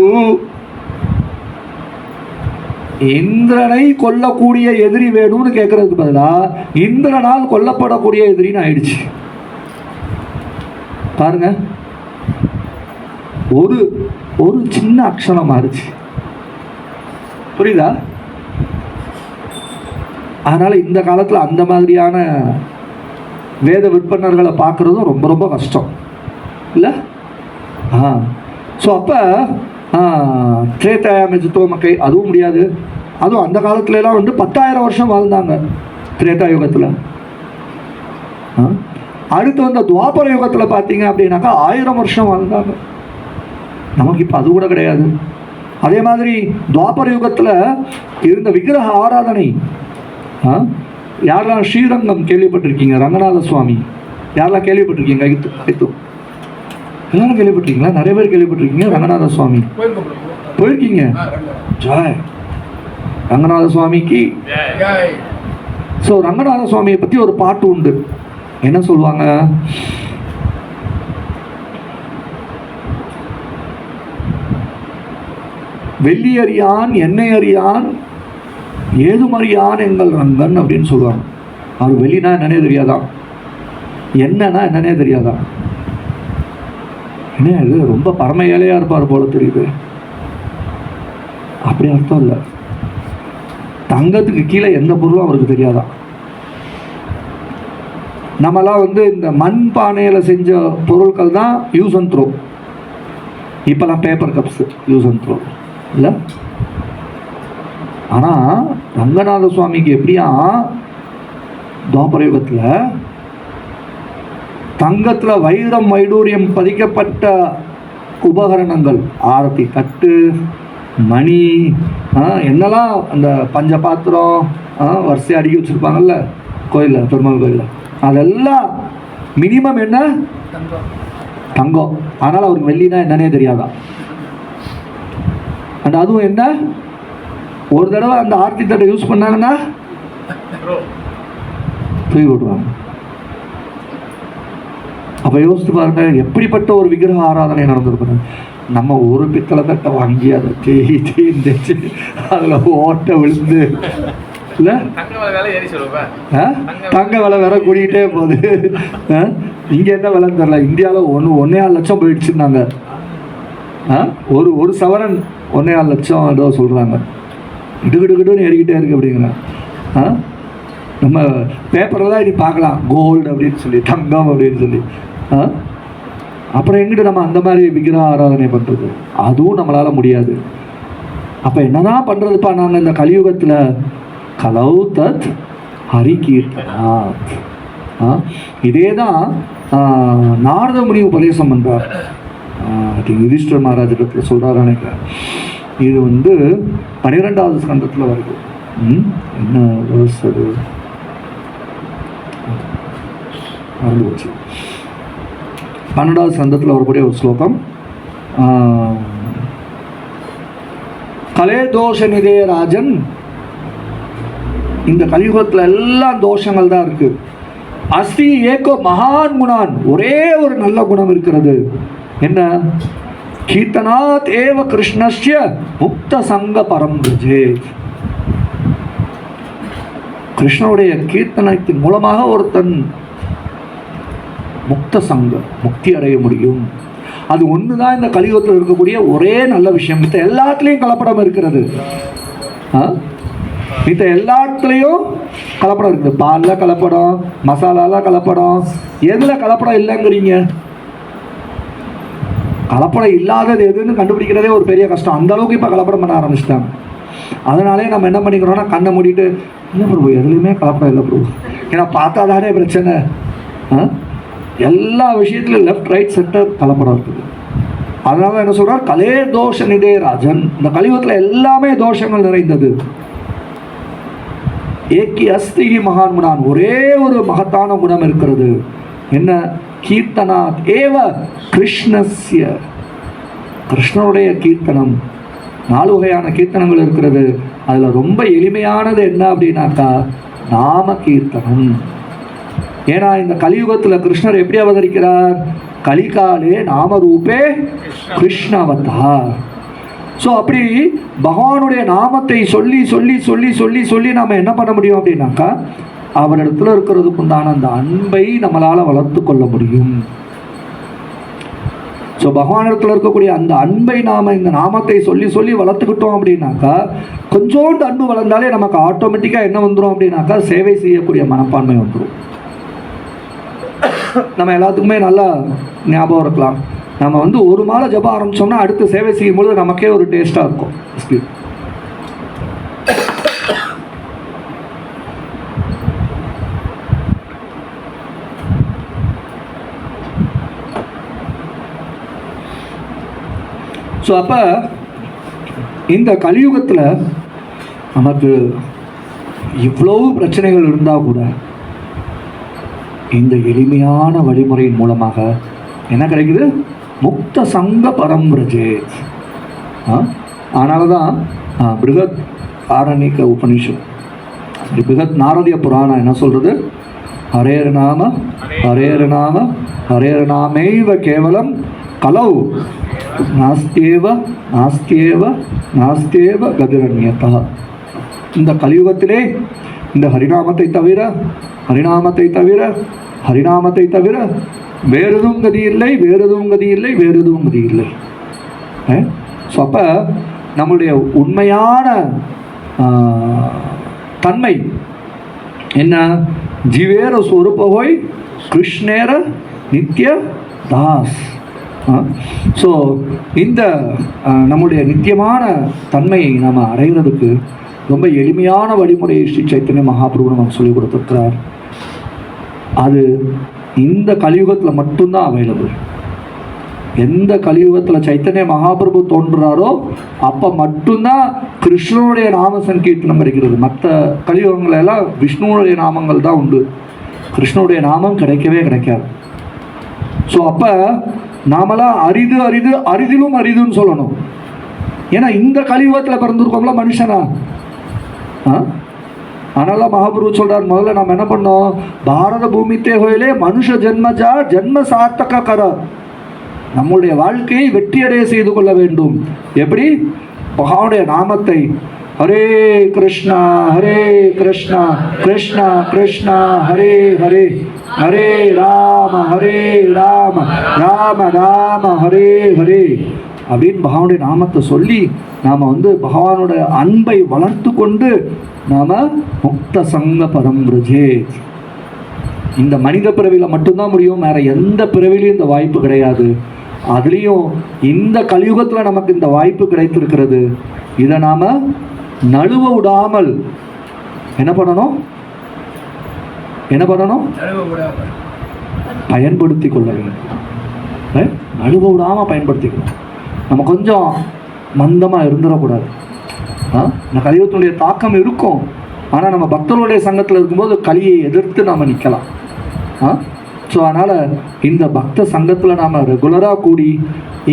Speaker 1: இந்திரனை கொல்லக்கூடிய எதிரி வேணும்னு கேட்கறதுக்கு பதிலாக இந்திரனால் கொல்லப்படக்கூடிய எதிரின்னு ஆயிடுச்சு. பாருங்க, ஒரு சின்ன அக்ஷரம் மாறுச்சு. புரியுதா? அதனால இந்த காலத்தில் அந்த மாதிரியான வேத விற்பனர்களை பார்க்குறதும் ரொம்ப ரொம்ப கஷ்டம் இல்லை? ஸோ அப்போ திரேதாயாமி ஜோத்தோமக்கை அதுவும் முடியாது. அதுவும் அந்த காலத்துலலாம் வந்து 10,000 வருஷம் வாழ்ந்தாங்க திரேதா யுகத்தில். அடுத்து வந்த துவாபர யுகத்தில் பார்த்தீங்க அப்படின்னாக்கா 1000 வருஷம் வாழ்ந்தாங்க. நமக்கு இப்போ அது கூட கிடையாது. அதே மாதிரி துவாபர யுகத்தில் இருந்த விக்கிரக ஆராதனை, யாரெல்லாம் ஸ்ரீரங்கம் கேள்விப்பட்டிருக்கீங்க, ரங்கநாத சுவாமி யாரெல்லாம் கேள்விப்பட்டிருக்கீங்க? கைத்து எல்லாரும் கேள்விப்பட்டிருக்கீங்களா? நிறைய பேர் கேள்விப்பட்டிருக்கீங்க. ரங்கநாத சுவாமி போயிருக்கீங்க? ஜாய் ரங்கநாத சுவாமிக்கு. ஸோ ரங்கநாத சுவாமியை பற்றி ஒரு பாட்டு உண்டு. என்ன சொல்லுவாங்க, வெள்ளி அறியான் என்னை அறியான் ஏதுமறியான் எங்கள் ரங்கன் அப்படின்னு சொல்லுவாங்க. அவர் வெளினா என்னன்னே தெரியாதான், என்னன்னா என்னன்னே தெரியாதான். என்ன இது ரொம்ப பரம ஏழையாக இருப்பார் போல தெரியுது. அப்படி அர்த்தம் இல்லை. தங்கத்துக்கு கீழே எந்த பொருளும் அவருக்கு தெரியாதான். நம்மளாம் வந்து இந்த மண் பானையில் செஞ்ச பொருட்கள் தான் யூஸ் அண்ட் த்ரோ. இப்போலாம் paper cups use and throw இல்லை. ஆனால் ரங்கநாத சுவாமிக்கு எப்படியா துவாபர யுகத்தில் தங்கத்தில் வைரம் வைடூரியம் பதிக்கப்பட்ட உபகரணங்கள், ஆரத்தி தட்டு, மணி, என்னெல்லாம் அந்த பஞ்ச பாத்திரம் வரிசையாக அடுக்கி வச்சுருப்பாங்கல்ல கோயிலில், பெருமாள் கோயிலில், அதெல்லாம் மினிமம் என்ன தங்கம். ஆனால் அவருக்கு வெள்ளினா என்னன்னே தெரியாதான். அண்ட் அதுவும் என்ன, ஒரு தடவை அந்த ஆர்த்தி தட்டை யூஸ் பண்ணாங்கன்னா தூக்கி விடுவாங்க. அப்போ யோசித்து பாருங்க, எப்படிப்பட்ட ஒரு விக்கிரக ஆராதனை நடந்திருக்கணும். நம்ம ஒரு பித்தளை தட்டை வாங்கி அதை தேய்ச்சி அதில் ஓட்டை விழுந்து இல்லை, தங்க விலை வேற கூடிக்கிட்டே போகுது. இங்கே என்ன விலைன்னு தெரியல. இந்தியாவில் 1.25 லட்சம் போயிடுச்சுன்னாங்க. ஒரு சவரன் 1.25 லட்சம் ஏதோ சொல்கிறாங்க. இடுகிடுகிடுன்னு ஏறிக்கிட்டே இருக்கு அப்படிங்கிறாங்க. நம்ம பேப்பரில் தான் இனி பார்க்கலாம் கோல்டு அப்படின்னு சொல்லி, தங்கம் அப்படின்னு சொல்லி. அப்புறம் எங்கிட்ட நம்ம அந்த மாதிரி விக்கிரக ஆராதனை பண்ணுறது, அதுவும் நம்மளால் முடியாது. அப்போ என்னதான் பண்ணுறதுப்பா நாங்கள் இந்த கலியுகத்தில்? கலௌ தத் ஹரிகீர்த்தனாத். இதே தான் நாரத முனி உபதேசம் பண்ணுறார். யுதிஷ்டர் மகாராஜிடத்தில் சொல்கிறார் நினைக்கிறேன். இது வந்து 12வது ஸ்கந்தத்தில் வருது. என்ன வேர்ஸ் அது மறந்து போச்சு. 12வது ஸ்கந்தத்தில் வரக்கூடிய ஒரு ஸ்லோகம். கலே தோஷ நிதே ராஜன் இந்த கலியுகத்தில் எல்லாம் தோஷங்கள் தான் இருக்கு. அஸ்தி ஏகோ மகான் குணான், ஒரே ஒரு நல்ல குணம் இருக்கிறது. என்ன? கீர்த்தனாத் ஏவ கிருஷ்ணஸ்ய முக்த சங்க பரம்பிரஜே. கிருஷ்ணனுடைய கீர்த்தனத்தின் மூலமாக ஒருத்தன் முக்த சங்க முக்தி அடைய முடியும். அது ஒண்ணுதான் இந்த கலியுகத்தில் இருக்கக்கூடிய ஒரே நல்ல விஷயம். மித்த எல்லாத்துலேயும் கலப்படம் இருக்கிறது. மித்த எல்லாத்துலேயும் கலப்படம் இருக்குது. பாலில் கலப்படம், மசாலால கலப்படம், எதில் கலப்படம் இல்லைங்கிறீங்க? கலப்படம் இல்லாதது எதுன்னு கண்டுபிடிக்கிறதே ஒரு பெரிய கஷ்டம். அந்த அளவுக்கு இப்போ கலப்படம் பண்ண ஆரம்பிச்சிட்டாங்க. அதனாலே நம்ம என்ன பண்ணிக்கிறோம்னா கண்ணை மூடிட்டு, என்ன பிரபு எதுலையுமே கலப்படம் இல்லை பிரபு, ஏன்னா பார்த்தாதானே பிரச்சனை. எல்லா விஷயத்துலையும் லெஃப்ட் ரைட் சென்டர் கலப்படம் இருக்குது. அதனால என்ன சொல்றார்? கலே தோஷ நிதே ராஜன். இந்த கலியுகத்தில் எல்லாமே தோஷங்கள் நிறைந்தது. ஏக்கி அஸ்தி மகான் குணான், ஒரே ஒரு மகத்தான குணம் இருக்கிறது. என்ன? கீர்த்தனாத் ஏவ கிருஷ்ணஸ்ய, கிருஷ்ணனுடைய கீர்த்தனம். 4 வகையான கீர்த்தனங்கள் இருக்கிறது. அதில் ரொம்ப எளிமையானது என்ன அப்படின்னாக்கா நாம கீர்த்தனம். ஏன்னா இந்த கலியுகத்தில் கிருஷ்ணர் எப்படி அவதரிக்கிறார்? கலிகாலே நாமரூபே கிருஷ்ணவதா. ஸோ அப்படி பகவானுடைய நாமத்தை சொல்லி சொல்லி சொல்லி சொல்லி சொல்லி நாம் என்ன பண்ண முடியும் அப்படின்னாக்கா அவரிடத்துல இருக்கிறதுக்கு உண்டான அந்த அன்பை நம்மளால் வளர்த்து கொள்ள முடியும். ஸோ பகவானிடத்தில் இருக்கக்கூடிய அந்த அன்பை நாம் இந்த நாமத்தை சொல்லி சொல்லி வளர்த்துக்கிட்டோம் அப்படின்னாக்கா கொஞ்சோண்டு அன்பு வளர்ந்தாலே நமக்கு ஆட்டோமேட்டிக்காக என்ன வந்துடும் அப்படின்னாக்கா சேவை செய்யக்கூடிய மனப்பான்மை வந்துடும். நம்ம எல்லாத்துக்குமே நல்லா ஞாபகம் இருக்கலாம். நம்ம ஒரு மாலை ஜபம் ஆரம்பித்தோம்னா அடுத்து சேவை செய்யும்போது நமக்கே ஒரு டேஸ்ட்டாக இருக்கும். ஸோ அப்போ இந்த கலியுகத்தில் நமக்கு இவ்வளவு பிரச்சனைகள் இருந்தால் கூட இந்த எளிமையான வழிமுறையின் மூலமாக என்ன கிடைக்குது? முக்த சங்க பரம்பிரஜே. அதனால தான் பிருகத் ஆரண்யக உபனிஷத், பிருகத் நாரதிய புராணம் என்ன சொல்கிறது? ஹரேர் நாம ஹரேர் நாம ஹரேர் நாமேவ கேவலம் கலௌ நாஸ்தியேவ நாஸ்தியேவ நாஸ்தியேவ கதிரண்யதா. இந்த கலியுகத்திலே இந்த ஹரிநாமத்தை தவிர ஹரிநாமத்தை தவிர ஹரிநாமத்தை தவிர வேறெதுவும் கதி இல்லை, வேறெதுவும் கதி இல்லை, வேறெதுவும் கதி இல்லை. ஸோ அப்போ நம்மளுடைய உண்மையான தன்மை என்ன? ஜீவேர ஸ்வரூபஹோய் கிருஷ்ணேர நித்ய தாஸ். ஸோ இந்த நம்முடைய நித்தியமான தன்மையை நாம் அடைகிறதுக்கு ரொம்ப எளிமையான வழிமுறையை ஸ்ரீ சைத்தன்ய மகாபிரபு நமக்கு சொல்லிக் கொடுத்துருக்கிறார். அது இந்த கலியுகத்தில் மட்டும்தான் அவைலபிள். எந்த கலியுகத்தில் சைத்தன்ய மகாபிரபு தோன்றுறாரோ அப்போ மட்டும்தான் கிருஷ்ணனுடைய நாம சங்கீர்த்தனம் கிடைக்கிறது. மற்ற கலியுகங்களெல்லாம் விஷ்ணுனுடைய நாமங்கள் தான் உண்டு. கிருஷ்ணனுடைய நாமம் கிடைக்கவே கிடைக்காது. ஸோ அப்போ நாமெல்லாம் அரிது அரிது அரிதிலும் அரிதுன்னு சொல்லணும். ஏன்னா இந்த கலியுகத்தில் பிறந்திருக்கோம்ல மனுஷனா. அதனால மகாபிரபு சொல்றார், முதல்ல நம்ம என்ன பண்ணோம்? பாரத பூமித்தே கோயிலே மனுஷ ஜென்மஜா ஜென்ம சார்த்தக கர. நம்முடைய வாழ்க்கையை வெற்றியடைய செய்து கொள்ள வேண்டும். எப்படி? பகவானுடைய நாமத்தை ஹரே கிருஷ்ணா கிருஷ்ணா கிருஷ்ணா ஹரே ஹரே ஹரே ராம ராம ராம ஹரே ஹரே அப்படின்னு பகவானுடைய நாமத்தை சொல்லி நாம் பகவானோட அன்பை வளர்த்து கொண்டு நாம் முக்த சங்க பரம்பிரஜே. இந்த மனித பிறவியில் மட்டும்தான் முடியும், வேற எந்த பிறவிலையும் இந்த வாய்ப்பு கிடையாது. அதுலேயும் இந்த கலியுகத்தில் நமக்கு இந்த வாய்ப்பு கிடைத்திருக்கிறது. இதை நாம் நழுவ விடாமல் என்ன பண்ணணும்? பயன்படுத்தி கொள்ள வேண்டும். நழுவ விடாமல் பயன்படுத்திக்கணும். நம்ம கொஞ்சம் மந்தமாக இருந்துடக்கூடாது. இந்த கலியுகத்தினுடைய தாக்கம் இருக்கும். ஆனால் நம்ம பக்தர்களுடைய சங்கத்தில் இருக்கும்போது கலியை எதிர்த்து நாம் நிற்கலாம். ஸோ அதனால் இந்த பக்த சங்கத்தில் நாம் ரெகுலராக கூடி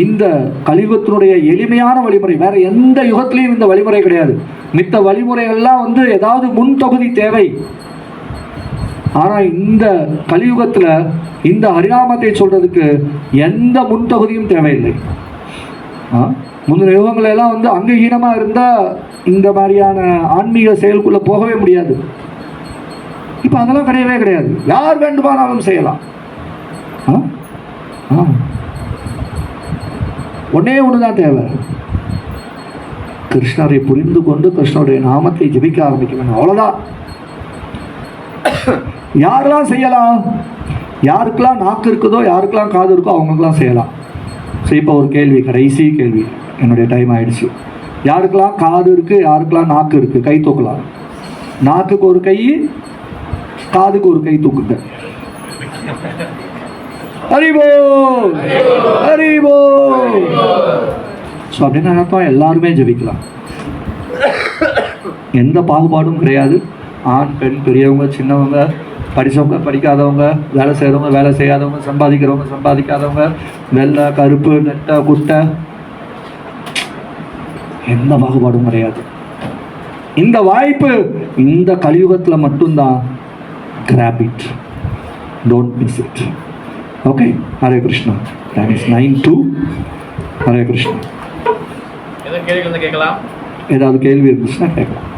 Speaker 1: இந்த கலியுகத்தினுடைய எளிமையான வழிமுறை. வேற எந்த யுகத்திலையும் இந்த வழிமுறை கிடையாது. மித்த வழிமுறைகள்லாம் வந்து ஏதாவது முன் தொகுதி தேவை. ஆனால் இந்த கலியுகத்தில் இந்த ஹரிநாமத்தை சொல்றதுக்கு எந்த முன் தொகுதியும் தேவையில்லை. முந்தின யுகங்களெல்லாம் வந்து அங்கஹீனமாக இருந்தால் இந்த மாதிரியான ஆன்மீக செயலுக்குள்ளே போகவே முடியாது. இப்போ அதெல்லாம் கிடையவே கிடையாது. யார் வேண்டுமானாலும் செய்யலாம். ஒன்னே ஒன்று தான் தேவை, கிருஷ்ணரை புரிந்து கொண்டு கிருஷ்ணருடைய நாமத்தை ஜபிக்க ஆரம்பிக்க வேண்டும். அவ்வளோதான். யாரெல்லாம் செய்யலாம்? யாருக்கெல்லாம் நாக்கு இருக்குதோ, யாருக்கெல்லாம் காது இருக்கோ அவங்களுக்கெல்லாம் செய்யலாம். ஸோ இப்போ ஒரு கேள்வி, கடைசி கேள்வி, என்னுடைய டைம் ஆயிடுச்சு. யாருக்கெல்லாம் காது இருக்குது, யாருக்கெல்லாம் நாக்கு இருக்குது, கை தூக்கலாம். நாக்குக்கு ஒரு கை, காதுக்கு ஒரு கை தூக்குங்க. ஹரிபோ ஹரிபோ. ஸோ அப்படின்னு அர்த்தம் எல்லாருமே ஜெபிக்கலாம். எந்த பாகுபாடும் கிடையாது. ஆண் பெண், பெரியவங்க சின்னவங்க, படித்தவங்க படிக்காதவங்க, வேலை செய்கிறவங்க வேலை செய்யாதவங்க, சம்பாதிக்கிறவங்க சம்பாதிக்காதவங்க, வெள்ளை கருப்பு நெட்டை குட்டை, எந்த பாகுபாடும் கிடையாது. இந்த வாய்ப்பு இந்த கலியுகத்தில் மட்டும்தான். Graph it, don't miss it. Okay. Hare Krishna. Time is 9:02. Hare Krishna.
Speaker 2: ஏதாவது கேள்வி இருந்துச்சுன்னா கேட்கலாம்.